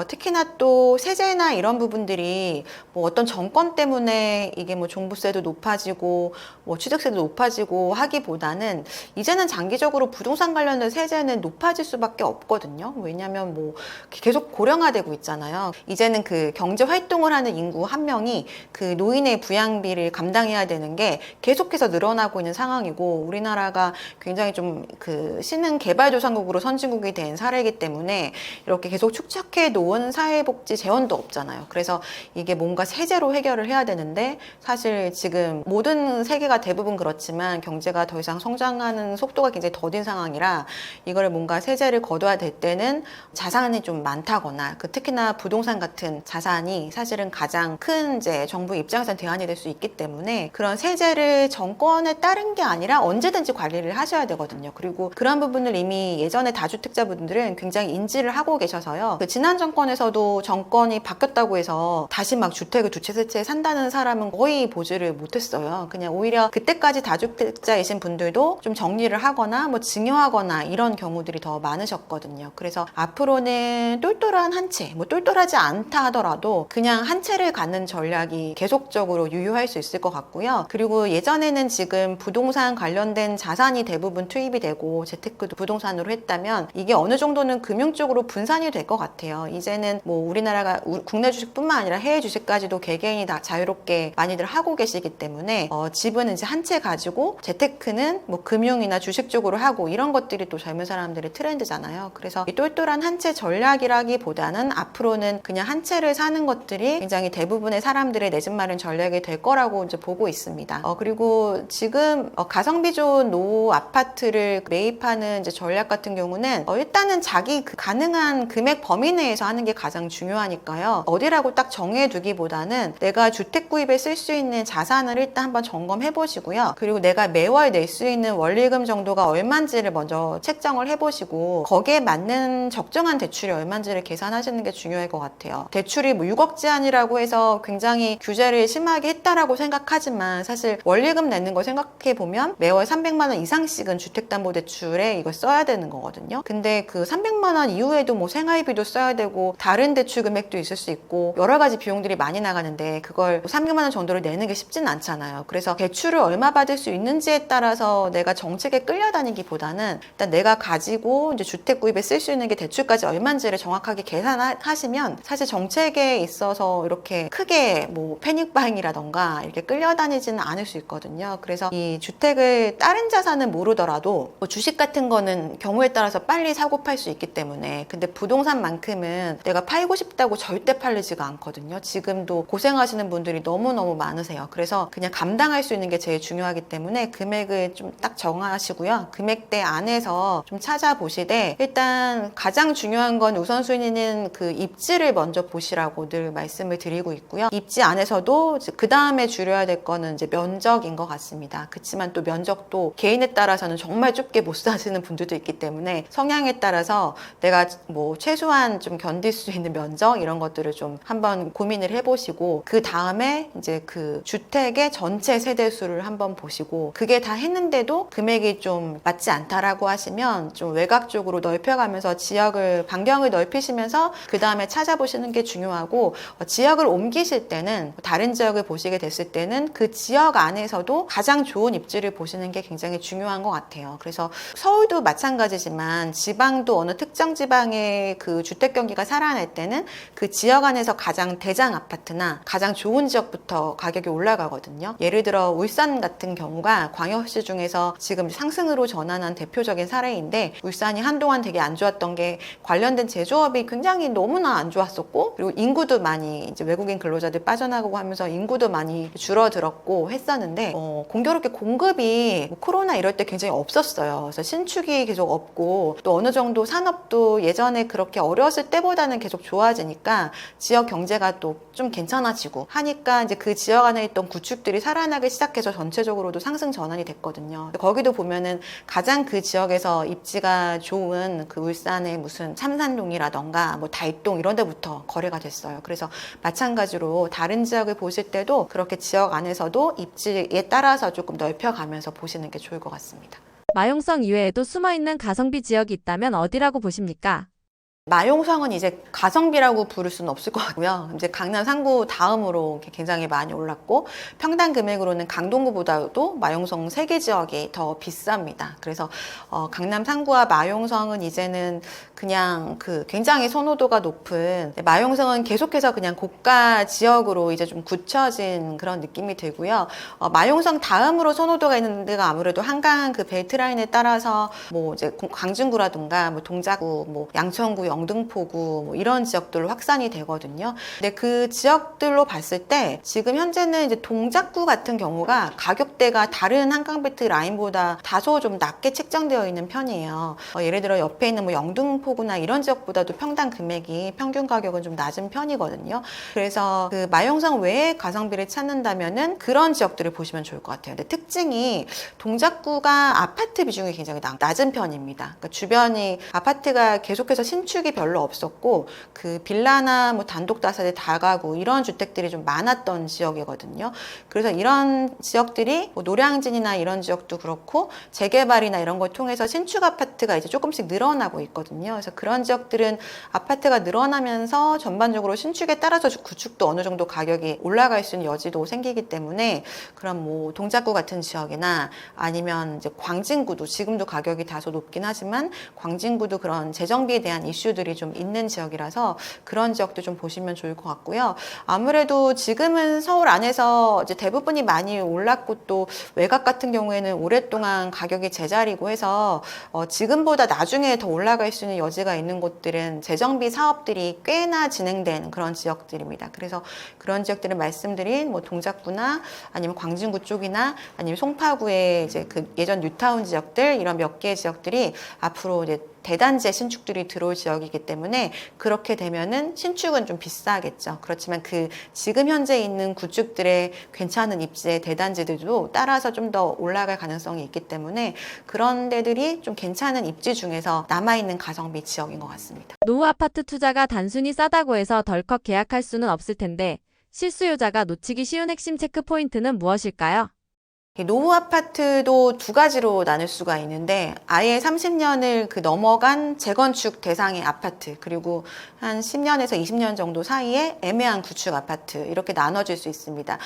특히나 또 세제나 이런 부분들이 뭐 어떤 정권 때문에 이게 뭐 종부세도 높아지고 뭐 취득세도 높아지고 하기보다는 이제는 장기적으로 부동산 관련된 세제는 높아질 수밖에 없거든요. 왜냐하면 뭐 계속 고령화되고 있잖아요. 이제는 그 경제 활동을 하는 인구 한 명이 그 노인의 부양비를 감당해야 되는 게 계속해서 늘어나고 있는 상황이고 우리나라가 굉장히 좀 그 신흥 개발도상국으로 선진국이 된 사례이기 때문에 이렇게 계속 축적해 놓은 사회복지 재원도 없잖아요. 그래서 이게 뭔가 세제로 해결을 해야 되는데 사실 지금 모든 세계가 대부분 그렇지만 경제가 더 이상 성장하는 속도가 굉장히 더딘 상황이라 이거를 뭔가 세제를 거둬야 될 때는 자산이 좀 많다거나 특히나 부동산 같은 자산이 사실은 가장 큰 이제 정부 입장에서는 대안이 될 수 있기 때문에 그런 세제를 정권에 따른 게 아니라 언제든지 관리를 하셔야 되거든요. 그리고 그런 부분을 이미 예전에 다주택자분들은 굉장히 인지를 하고 계셔서요. 그 지난 정권에서도 정권이 바뀌었다고 해서 다시 막 주택을 두 채, 세 채 산다는 사람은 거의 보지를 못했어요. 그냥 오히려 그때까지 다주택자이신 분들도 좀 정리를 하거나 뭐 증여하거나 이런 경우들이 더 많으셨거든요. 그래서 앞으로는 똘똘한 한 채, 뭐 똘똘하지 않다 하더라도 그냥 한 채를 갖는 전략이 계속적으로 유효할 수 있을 것 같고요. 그리고 예전에는 지금 부동산 관련된 자산이 대부분 투입이 되고 재테크도 부동산으로 했다면 이게 어느 정도는 금융 쪽으로 분산이 될 것 같아요. 이제는 뭐 우리나라가 국내 주식뿐만 아니라 해외 주식까지도 개개인이 다 자유롭게 많이들 하고 계시기 때문에 집은 이제 한 채 가지고 재테크는 뭐 금융이나 주식 쪽으로 하고 이런 것들이 또 젊은 사람들의 트렌드잖아요. 그래서 이 똘똘한 한 채 전략이라기보다는 앞으로는 그냥 한 채를 사는 것들이 굉장히 대부분의 사람들의 내 집 마련 전략이 될 거라고 이제 보고 있습니다. 그리고 지금 가성비 좋은 노후 아파트를 매입하는 이제 전략 같은 경우는 일단은 자기 그 가능한 금액 범위 내에서 하는 게 가장 중요하니까요. 어디라고 딱 정해두기보다는 내가 주택 구입에 쓸 수 있는 자산을 일단 한번 점검해 보시고요. 그리고 내가 매월 낼 수 있는 원리금 정도가 얼마인지를 먼저 책정을 해보시고 거기에 맞는 적정한 대출이 얼마인지를 계산하시는 게 중요할 것 같아요. 대출이 뭐 6억 제한이라고 해서 굉장히 규제를 심하게 했다라고 생각하지만 사실 원리금 내는 걸 생각해 보면 매월 300만 원 이상씩은 주택담보대출에 이걸 써야 되는 거거든요. 근데 그 300만 원 이후에도 뭐 생활비도 써야 되고 다른 대출 금액도 있을 수 있고 여러 가지 비용들이 많이 나가는데 그걸 300만 원 정도를 내는 게 쉽진 않잖아요. 그래서 대출을 얼마 받을 수 있는지에 따라서 내가 정책에 끌려다니기보다는 일단 내가 가지고 이제 주택 구입에 쓸 수 있는 게 대출까지 얼마인지를 정확하게 계산하시면 사실 정책에 있어서 이렇게 크게 뭐 패닉바잉이라던가 이렇게 끌려다니지는 않을 수 있거든요. 그래서 이 주택을 다른 자산은 모르더라도 뭐 주식 같은 거는 경우에 따라서 빨리 사고 팔 수 있기 때문에 근데 부동산만큼은 내가 팔고 싶다고 절대 팔리지가 않거든요. 지금도 고생하시는 분들이 너무너무 많으세요. 그래서 그냥 감당할 수 있는 게 제일 중요하기 때문에 금액을 좀 딱 정하시고요. 금액대 안에서 좀 찾아보시되 일단 가장 중요한 건 우선순위는 그 입지를 먼저 보시라고 늘 말씀을 드리고 있고요. 입지 안에서도 그 다음에 줄여야 될 거는 이제 면적인 것 같습니다. 그렇지만 또 면적도 개인에 따라서는 정말 좁게 못 사시는 분들도 있기 때문에 성향에 따라서 내가 뭐 최소한 좀 견딜 수 있는 면적 이런 것들을 좀 한번 고민을 해보시고 그 다음에 이제 그 주택의 전체 세대수를 한번 보시고 그게 다 했는데도 금액이 좀 맞지 않다라고 하시면 좀 외곽 쪽으로 넓혀가면서 지역을 반경을 넓히시면서 그 다음에 찾아보시는 게 중요하고 지역을 옮기실 때는 다른 지역을 보시게 됐을 때는 그 지역 안에서도 가장 좋은 입지를 보시는 게 굉장히 중요한 것 같아요. 그래서 서울도 마찬가지지만 지방도 어느 특정 지방의 그 주택 경기가 살아날 때는 그 지역 안에서 가장 대장 아파트나 가장 좋은 지역부터 가격이 올라가거든요. 예를 들어 울산 같은 경우가 광역시 중에서 지금 상승으로 전환한 대표적인 사례인데 울산이 한동안 되게 안 좋았던 게 관련된 제조업이 굉장히 너무나 안 좋았었고 그리고 인구도 많이 이제 외국인 근로자들 빠져나가고 하면서 인구도 많이 줄어들었고 했었는데 공교롭게 공급이 뭐 코로나 이럴 때 굉장히 없었어요. 그래서 신축이 계속 없고 또 어느 정도 산업도 예전에 그렇게 어려웠을 때보다는 계속 좋아지니까 지역 경제가 또 좀 괜찮아지고 하니까 이제 그 지역 안에 있던 구축들이 살아나기 시작해서 전체적으로도 상승 전환이 됐거든요. 거기도 보면은 가장 그 지역에서 입지가 좋은 그 울산의 무슨 참산동이라던가 뭐 달동 이런 데부터 거래가 됐어요. 그래서 마찬가지로 다른 지역을 보실 때도 그렇게 지역 안에서도 입지에 따라서 조금 넓혀가면서 보시는 게 좋을 것 같습니다. 마용성 이외에도 숨어있는 가성비 지역이 있다면 어디라고 보십니까? 마용성은 이제 가성비라고 부를 수는 없을 것 같고요. 이제 강남 상구 다음으로 굉장히 많이 올랐고 평당 금액으로는 강동구보다도 마용성 3개 지역이 더 비쌉니다. 그래서 강남 상구와 마용성은 이제는 그냥 그 굉장히 선호도가 높은 마용성은 계속해서 그냥 고가 지역으로 이제 좀 굳혀진 그런 느낌이 들고요. 마용성 다음으로 선호도가 있는 데가 아무래도 한강 그 벨트라인에 따라서 뭐 이제 광진구라든가 뭐 동작구, 뭐 양천구, 영등포구 뭐 이런 지역들로 확산이 되거든요. 근데 그 지역들로 봤을 때 지금 현재는 이제 동작구 같은 경우가 가격대가 다른 한강벨트 라인보다 다소 좀 낮게 책정되어 있는 편이에요. 예를 들어 옆에 있는 뭐 영등포구나 이런 지역보다도 평당 금액이 평균 가격은 좀 낮은 편이거든요. 그래서 그 마용성 외에 가성비를 찾는다면은 그런 지역들을 보시면 좋을 것 같아요. 근데 특징이 동작구가 아파트 비중이 굉장히 낮은 편입니다. 그러니까 주변이 아파트가 계속해서 신축이 별로 없었고 그 빌라나 뭐 단독 다세대 다가구 이런 주택들이 좀 많았던 지역이거든요. 그래서 이런 지역들이 뭐 노량진이나 이런 지역도 그렇고 재개발이나 이런 걸 통해서 신축 아파트가 이제 조금씩 늘어나고 있거든요. 그래서 그런 지역들은 아파트가 늘어나면서 전반적으로 신축에 따라서 구축도 어느 정도 가격이 올라갈 수 있는 여지도 생기기 때문에 그런 뭐 동작구 같은 지역이나 아니면 이제 광진구도 지금도 가격이 다소 높긴 하지만 광진구도 그런 재정비에 대한 이슈들이 좀 있는 지역이라서 그런 지역도 좀 보시면 좋을 것 같고요. 아무래도 지금은 서울 안에서 이제 대부분이 많이 올랐고 또 외곽 같은 경우에는 오랫동안 가격이 제자리고 해서 지금보다 나중에 더 올라갈 수 있는 여지가 있는 곳들은 재정비 사업들이 꽤나 진행된 그런 지역들입니다. 그래서 그런 지역들은 말씀드린 뭐 동작구나 아니면 광진구 쪽이나 아니면 송파구의 이제 그 예전 뉴타운 지역들 이런 몇 개의 지역들이 앞으로 이제 대단지의 신축들이 들어올 지역이기 때문에 그렇게 되면은 신축은 좀 비싸겠죠. 그렇지만 그 지금 현재 있는 구축들의 괜찮은 입지의 대단지들도 따라서 좀 더 올라갈 가능성이 있기 때문에 그런 데들이 좀 괜찮은 입지 중에서 남아있는 가성비 지역인 것 같습니다. 노후 아파트 투자가 단순히 싸다고 해서 덜컥 계약할 수는 없을 텐데 실수요자가 놓치기 쉬운 핵심 체크 포인트는 무엇일까요? 노후 아파트도 두 가지로 나눌 수가 있는데 아예 30년을 넘어간 재건축 대상의 아파트 그리고 한 10년에서 20년 정도 사이에 애매한 구축 아파트 이렇게 나눠질 수 있습니다.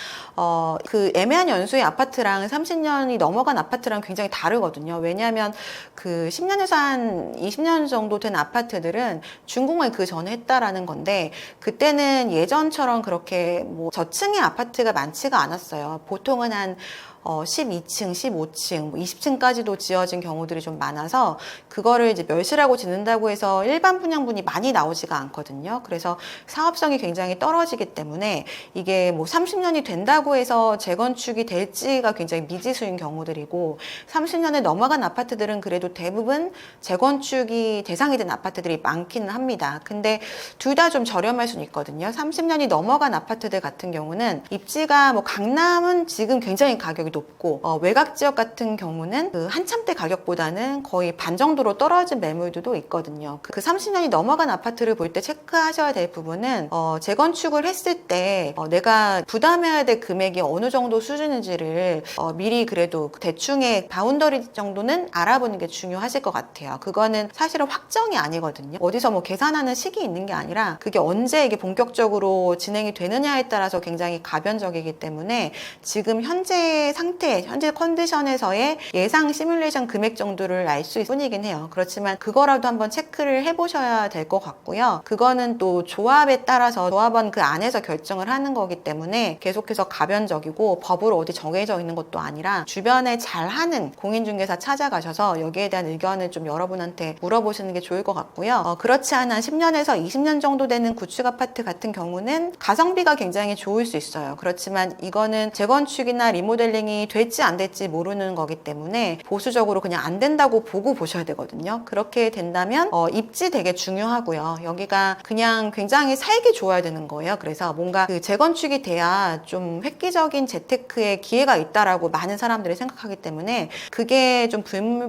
그 애매한 연수의 아파트랑 30년이 넘어간 아파트랑 굉장히 다르거든요. 왜냐하면 그 10년에서 한 20년 정도 된 아파트들은 준공을 그 전에 했다라는 건데 그때는 예전처럼 그렇게 뭐 저층의 아파트가 많지가 않았어요. 보통은 한 12층, 15층, 20층까지도 지어진 경우들이 좀 많아서 그거를 이제 멸실하고 짓는다고 해서 일반 분양분이 많이 나오지가 않거든요. 그래서 사업성이 굉장히 떨어지기 때문에 이게 뭐 30년이 된다고 해서 재건축이 될지가 굉장히 미지수인 경우들이고 30년에 넘어간 아파트들은 그래도 대부분 재건축이 대상이 된 아파트들이 많기는 합니다. 근데 둘 다 좀 저렴할 수는 있거든요. 30년이 넘어간 아파트들 같은 경우는 입지가 뭐 강남은 지금 굉장히 가격이 높고 외곽 지역 같은 경우는 그 한참대 가격보다는 거의 반 정도로 떨어진 매물들도 있거든요. 그 30년이 넘어간 아파트를 볼 때 체크하셔야 될 부분은 재건축을 했을 때 내가 부담해야 될 금액이 어느 정도 수준인지를 미리 그래도 대충의 바운더리 정도는 알아보는 게 중요하실 것 같아요. 그거는 사실은 확정이 아니거든요. 어디서 뭐 계산하는 식이 있는 게 아니라 그게 언제 이게 본격적으로 진행이 되느냐에 따라서 굉장히 가변적이기 때문에 지금 현재 상태, 현재 컨디션에서의 예상 시뮬레이션 금액 정도를 알 수 있을 뿐이긴 해요. 그렇지만 그거라도 한번 체크를 해보셔야 될 것 같고요. 그거는 또 조합에 따라서 조합원 그 안에서 결정을 하는 거기 때문에 계속해서 가변적이고 법으로 어디 정해져 있는 것도 아니라 주변에 잘하는 공인중개사 찾아가셔서 여기에 대한 의견을 좀 여러분한테 물어보시는 게 좋을 것 같고요. 그렇지 않은 10년에서 20년 정도 되는 구축 아파트 같은 경우는 가성비가 굉장히 좋을 수 있어요. 그렇지만 이거는 재건축이나 리모델링이 될지 안 될지 모르는 거기 때문에 보수적으로 그냥 안 된다고 보고 보셔야 되거든요. 그렇게 된다면 입지 되게 중요하고요. 여기가 그냥 굉장히 살기 좋아야 되는 거예요. 그래서 뭔가 그 재건축이 돼야 좀 획기적인 재테크의 기회가 있다라고 많은 사람들이 생각하기 때문에 그게 좀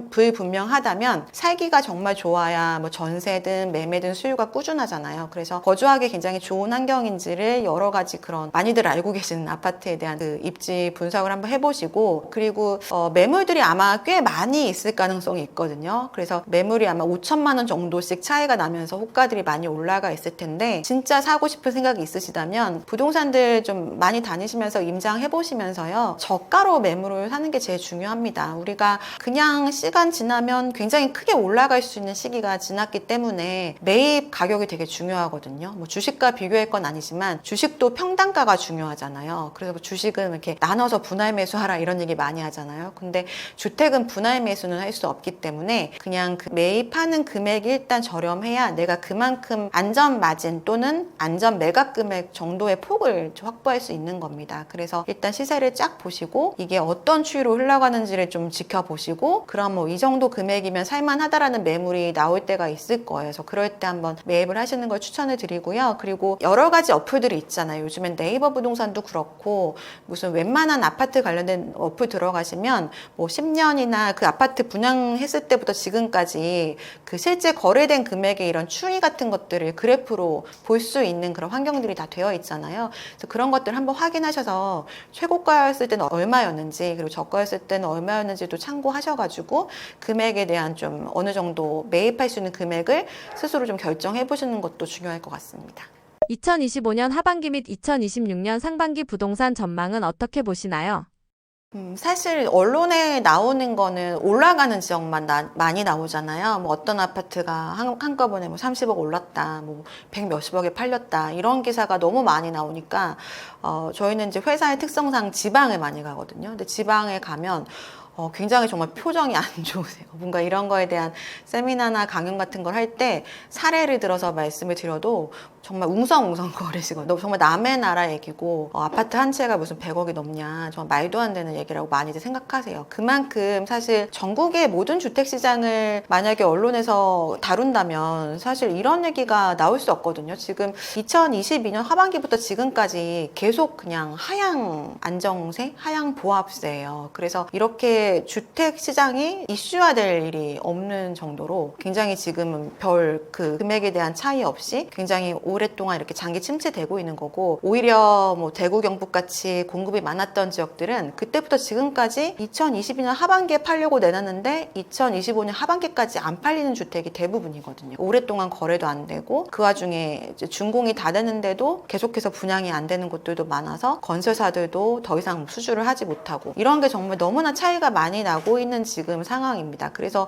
불분명하다면 살기가 정말 좋아야 뭐 전세든 매매든 수요가 꾸준하잖아요. 그래서 거주하기 굉장히 좋은 환경인지를 여러 가지 그런 많이들 알고 계시는 아파트에 대한 그 입지 분석을 한번 해보시고 그리고 매물들이 아마 꽤 많이 있을 가능성이 있거든요. 그래서 매물이 아마 5천만 원 정도씩 차이가 나면서 호가들이 많이 올라가 있을 텐데 진짜 사고 싶은 생각이 있으시다면 부동산들 좀 많이 다니시면서 임장해 보시면서요 저가로 매물을 사는 게 제일 중요합니다. 우리가 그냥 시간 지나면 굉장히 크게 올라갈 수 있는 시기가 지났기 때문에 매입 가격이 되게 중요하거든요. 뭐 주식과 비교할 건 아니지만 주식도 평단가가 중요하잖아요. 그래서 주식은 이렇게 나눠서 분할 매수하라 이런 얘기 많이 하잖아요. 근데 주택은 분할 매수는 할 수 없기 때문에 그냥 그 매입하는 금액이 일단 저렴해야 내가 그만큼 안전 마진 또는 안전 매각 금액 정도의 폭을 확보할 수 있는 겁니다. 그래서 일단 시세를 쫙 보시고 이게 어떤 추이로 흘러가는지를 좀 지켜보시고 그럼 뭐 이 정도 금액이면 살만하다라는 매물이 나올 때가 있을 거예요. 그래서 그럴 때 한번 매입을 하시는 걸 추천을 드리고요. 그리고 여러 가지 어플들이 있잖아요. 요즘엔 네이버 부동산도 그렇고 무슨 웬만한 아파트 관련된 관련된 어플 들어가시면 뭐 10년이나 그 아파트 분양했을 때부터 지금까지 그 실제 거래된 금액의 이런 추이 같은 것들을 그래프로 볼 수 있는 그런 환경들이 다 되어 있잖아요. 그래서 그런 것들 한번 확인하셔서 최고가였을 때는 얼마였는지, 그리고 저가였을 때는 얼마였는지도 참고하셔가지고 금액에 대한 좀 어느 정도 매입할 수 있는 금액을 스스로 좀 결정해 보시는 것도 중요할 것 같습니다. 2025년 하반기 및 2026년 상반기 부동산 전망은 어떻게 보시나요? 사실 언론에 나오는 거는 올라가는 지역만 많이 나오잖아요. 뭐 어떤 아파트가 한꺼번에 뭐 30억 올랐다, 뭐 100 몇십억에 팔렸다, 이런 기사가 너무 많이 나오니까, 저희는 이제 회사의 특성상 지방에 많이 가거든요. 근데 지방에 가면 굉장히 정말 표정이 안 좋으세요. 뭔가 이런 거에 대한 세미나나 강연 같은 걸 할 때 사례를 들어서 말씀을 드려도 정말 웅성웅성 거리시거든요. 정말 남의 나라 얘기고 아파트 한 채가 무슨 100억이 넘냐, 정말 말도 안 되는 얘기라고 많이들 생각하세요. 그만큼 사실 전국의 모든 주택시장을 만약에 언론에서 다룬다면 사실 이런 얘기가 나올 수 없거든요. 지금 2022년 하반기부터 지금까지 계속 그냥 하향 안정세, 하향 보합세예요. 그래서 이렇게 주택시장이 이슈화될 일이 없는 정도로 굉장히 지금은 별 그 금액에 대한 차이 없이 굉장히 오랫동안 이렇게 장기 침체되고 있는 거고, 오히려 뭐 대구 경북 같이 공급이 많았던 지역들은 그때부터 지금까지 2022년 하반기에 팔려고 내놨는데 2025년 하반기까지 안 팔리는 주택이 대부분이거든요. 오랫동안 거래도 안 되고 그 와중에 이제 준공이 다 됐는데도 계속해서 분양이 안 되는 곳들도 많아서 건설사들도 더 이상 수주를 하지 못하고, 이런 게 정말 너무나 차이가 많이 나고 있는 지금 상황입니다. 그래서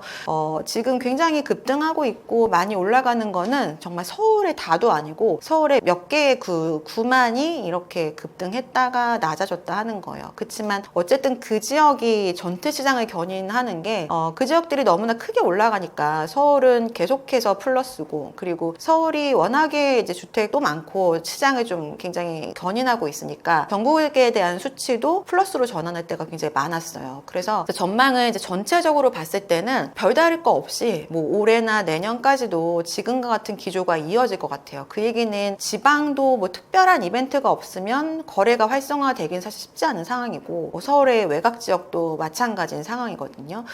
지금 굉장히 급등하고 있고 많이 올라가는 거는 정말 서울의 다도 아니고 서울의 몇 개의 구만이 이렇게 급등했다가 낮아졌다 하는 거예요. 그렇지만 어쨌든 그 지역이 전체 시장을 견인하는 게 그 지역들이 너무나 크게 올라가니까 서울은 계속해서 플러스고, 그리고 서울이 워낙에 이제 주택도 많고 시장을 좀 굉장히 견인하고 있으니까 전국에 대한 수치도 플러스로 전환할 때가 굉장히 많았어요. 그래서 전망을 이제 전체적으로 봤을 때는 별다를 거 없이 뭐 올해나 내년까지도 지금과 같은 기조가 이어질 것 같아요. 그 얘기는 지방도 뭐 특별한 이벤트가 없으면 거래가 활성화되긴 사실 쉽지 않은 상황이고, 뭐 서울의 외곽 지역도 마찬가지인 상황이거든요.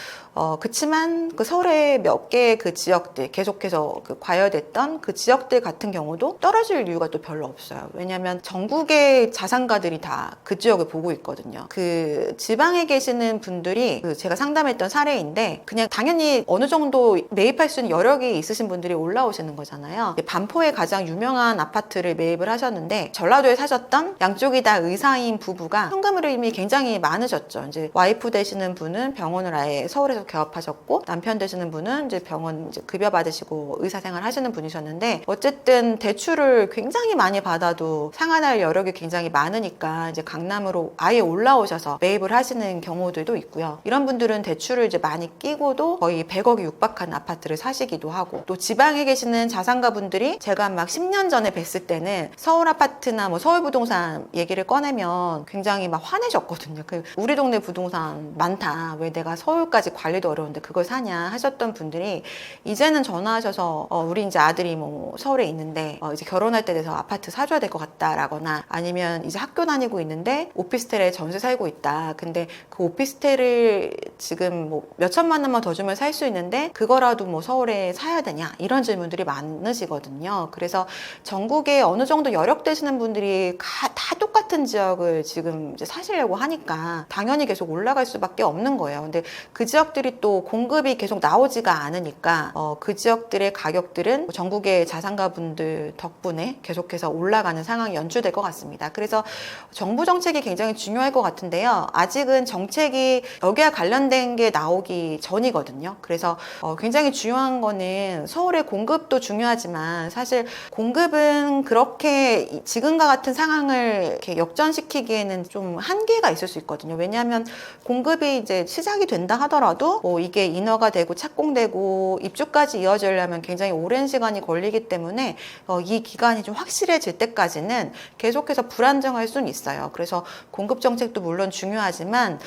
그치만 그 서울의 몇 개의 그 지역들, 계속해서 그 과열됐던 그 지역들 같은 경우도 떨어질 이유가 또 별로 없어요. 왜냐하면 전국의 자산가들이 다 그 지역을 보고 있거든요. 그 지방에 계시는 분들이 그 제가 상담했던 사례인데, 그냥 당연히 어느 정도 매입할 수 있는 여력이 있으신 분들이 올라오시는 거잖아요. 반포의 가장 유명한 아파트를 매입을 하셨는데, 전라도에 사셨던 양쪽이 다 의사인 부부가 현금 흐름이 굉장히 많으셨죠. 이제 와이프 되시는 분은 병원을 아예 서울에서 개업하셨고, 남편 되시는 분은 이제 병원 이제 급여 받으시고 의사 생활 하시는 분이셨는데, 어쨌든 대출을 굉장히 많이 받아도 상환할 여력이 굉장히 많으니까 이제 강남으로 아예 올라오셔서 매입을 하시는 경우들도 있고요. 이런 분들은 대출을 이제 많이 끼고도 거의 100억이 육박한 아파트를 사시기도 하고, 또 지방에 계시는 자산가 분들이 제가 막 10년 전에 뵀을 때는 서울 아파트나 뭐 서울 부동산 얘기를 꺼내면 굉장히 막 화내셨거든요. 우리 동네 부동산 많다, 왜 내가 서울까지 관리도 어려운데 그걸 사냐 하셨던 분들이 이제는 전화하셔서 우리 이제 아들이 뭐 서울에 있는데 이제 결혼할 때 돼서 아파트 사줘야 될 것 같다라거나, 아니면 이제 학교 다니고 있는데 오피스텔에 전세 살고 있다, 근데 그 오피스텔을 지금 뭐 몇천만 원만 더 주면 살 수 있는데 그거라도 뭐 서울에 사야 되냐, 이런 질문들이 많으시거든요. 그래서 전국에 어느 정도 여력 되시는 분들이 다 똑같은 지역을 지금 이제 사시려고 하니까 당연히 계속 올라갈 수밖에 없는 거예요. 근데 그 지역들이 또 공급이 계속 나오지가 않으니까 그 지역들의 가격들은 전국의 자산가 분들 덕분에 계속해서 올라가는 상황이 연출될 것 같습니다. 그래서 정부 정책이 굉장히 중요할 것 같은데요. 아직은 정책이 여기와 관련된 게 나오기 전이거든요. 그래서 굉장히 중요한 거는 서울의 공급도 중요하지만, 사실 공급은 그렇게 지금과 같은 상황을 이렇게 역전시키기에는 좀 한계가 있을 수 있거든요. 왜냐하면 공급이 이제 시작이 된다 하더라도 뭐 이게 인허가 되고 착공되고 입주까지 이어지려면 굉장히 오랜 시간이 걸리기 때문에 이 기간이 좀 확실해질 때까지는 계속해서 불안정할 수는 있어요. 그래서 공급 정책도 물론 중요하지만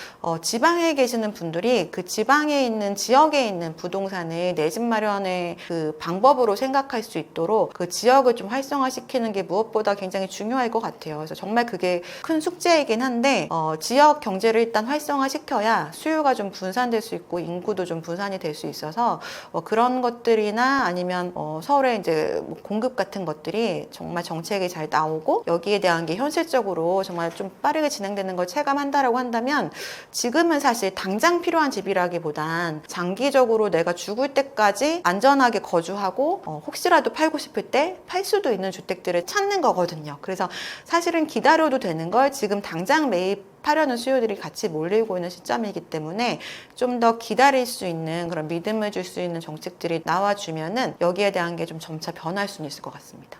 지방에 지방에 계시는 분들이 그 지방에 있는 지역에 있는 부동산을 내 집 마련의 그 방법으로 생각할 수 있도록 그 지역을 좀 활성화시키는 게 무엇보다 굉장히 중요할 것 같아요. 그래서 정말 그게 큰 숙제이긴 한데 지역 경제를 일단 활성화시켜야 수요가 좀 분산될 수 있고 인구도 좀 분산이 될 수 있어서 그런 것들이나 아니면 서울의 이제 뭐 공급 같은 것들이 정말 정책이 잘 나오고 여기에 대한 게 현실적으로 정말 좀 빠르게 진행되는 걸 체감한다라고 한다면 지금은 사실 당장 필요한 집이라기보단 장기적으로 내가 죽을 때까지 안전하게 거주하고 혹시라도 팔고 싶을 때 팔 수도 있는 주택들을 찾는 거거든요. 그래서 사실은 기다려도 되는 걸 지금 당장 매입하려는 수요들이 같이 몰리고 있는 시점이기 때문에 좀 더 기다릴 수 있는 그런 믿음을 줄 수 있는 정책들이 나와주면은 여기에 대한 게 좀 점차 변할 수는 있을 것 같습니다.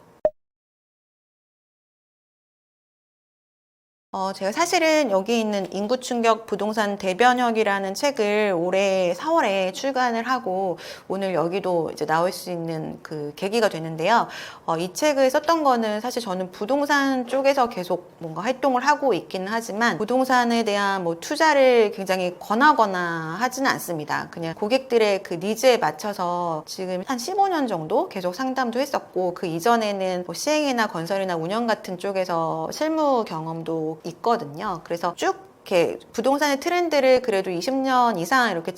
제가 사실은 여기 있는 인구 충격 부동산 대변혁이라는 책을 올해 4월에 출간을 하고 오늘 여기도 이제 나올 수 있는 그 계기가 되는데요. 이 책을 썼던 거는 사실 저는 부동산 쪽에서 계속 뭔가 활동을 하고 있기는 하지만 부동산에 대한 뭐 투자를 굉장히 권하거나 하지는 않습니다. 그냥 고객들의 그 니즈에 맞춰서 지금 한 15년 정도 계속 상담도 했었고 그 이전에는 뭐 시행이나 건설이나 운영 같은 쪽에서 실무 경험도 있거든요. 그래서 쭉 이렇게 부동산의 트렌드를 그래도 20년 이상 이렇게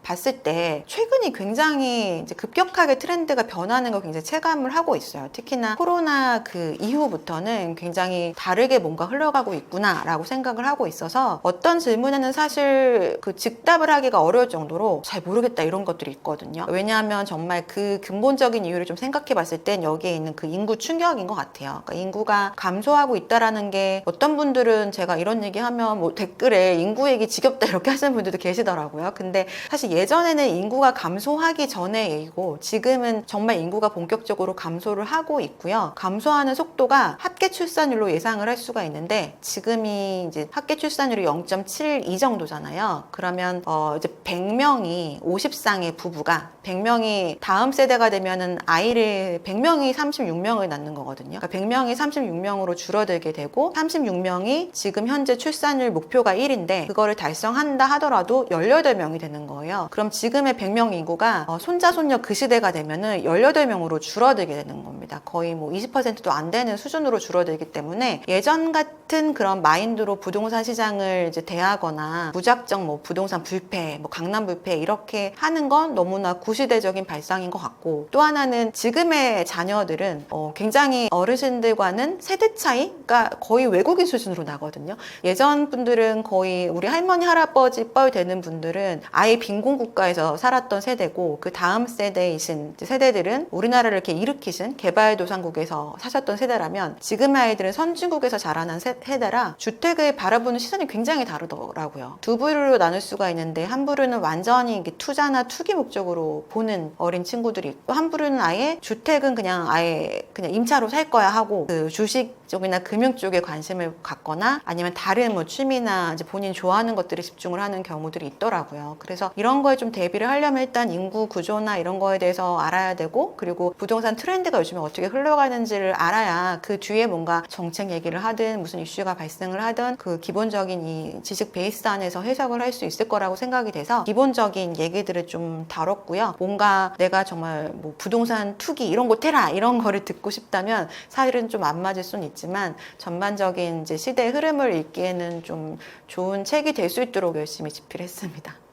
봤을 때 최근이 굉장히 이제 급격하게 트렌드가 변하는 걸 굉장히 체감을 하고 있어요. 특히나 코로나 그 이후부터는 굉장히 다르게 뭔가 흘러가고 있구나라고 생각을 하고 있어서 어떤 질문에는 사실 그 즉답을 하기가 어려울 정도로 잘 모르겠다 이런 것들이 있거든요. 왜냐하면 정말 그 근본적인 이유를 좀 생각해 봤을 땐 여기에 있는 그 인구 충격인 것 같아요. 그러니까 인구가 감소하고 있다라는 게 어떤 분들은 제가 이런 얘기하면 뭐 댓글에 인구 얘기 지겹다 이렇게 하시는 분들도 계시더라고요. 근데 사실 예전에는 인구가 감소하기 전의 얘기고 지금은 정말 인구가 본격적으로 감소를 하고 있고요. 감소하는 속도가 합계 출산율로 예상을 할 수가 있는데 지금이 이제 합계 출산율이 0.72 정도잖아요. 그러면 이제 100명이 50쌍의 부부가 100명이 다음 세대가 되면은 아이를 100명이 36명을 낳는 거거든요. 그러니까 100명이 36명으로 줄어들게 되고 36명이 지금 현재 출산율 목표가 1인데 그거를 달성한다 하더라도 18명이 되는 거예요. 그럼 지금의 100명 인구가 손자 손녀 그 시대가 되면은 18명으로 줄어들게 되는 겁니다. 거의 뭐 20%도 안 되는 수준으로 줄어들기 때문에 예전 같은 그런 마인드로 부동산 시장을 이제 대하거나 무작정 뭐 부동산 불패, 뭐 강남 불패 이렇게 하는 건 너무나 구시대적인 발상인 것 같고 또 하나는 지금의 자녀들은 굉장히 어르신들과는 세대 차이가 거의 외국인 수준으로 나거든요. 예전 분들은 거의 우리 할머니 할아버지 뻘 되는 분들은 아예 빈곤 국가에서 살았던 세대고 그 다음 세대이신 세대들은 우리나라를 이렇게 일으키신 개발도상국에서 사셨던 세대라면 지금 아이들은 선진국에서 자라난 세대라 주택을 바라보는 시선이 굉장히 다르더라고요. 두 부류로 나눌 수가 있는데 한 부류는 완전히 투자나 투기 목적으로 보는 어린 친구들이 있고 한 부류는 아예 주택은 그냥 아예 그냥 임차로 살 거야 하고 그 주식 쪽이나 금융 쪽에 관심을 갖거나 아니면 다른 뭐 취미나 이제 본인이 좋아하는 것들에 집중을 하는 경우들이 있더라고요. 그래서 이런 거에 좀 대비를 하려면 일단 인구 구조나 이런 거에 대해서 알아야 되고 그리고 부동산 트렌드가 요즘에 어떻게 흘러가는지를 알아야 그 뒤에 뭔가 정책 얘기를 하든 무슨 이슈가 발생을 하든 그 기본적인 이 지식 베이스 안에서 해석을 할 수 있을 거라고 생각이 돼서 기본적인 얘기들을 좀 다뤘고요. 뭔가 내가 정말 뭐 부동산 투기 이런 거 해라 이런 거를 듣고 싶다면 사실은 좀 안 맞을 수는 있지만 전반적인 이제 시대의 흐름을 읽기에는 좀 좋은 책이 될 수 있도록 열심히 집필했습니다.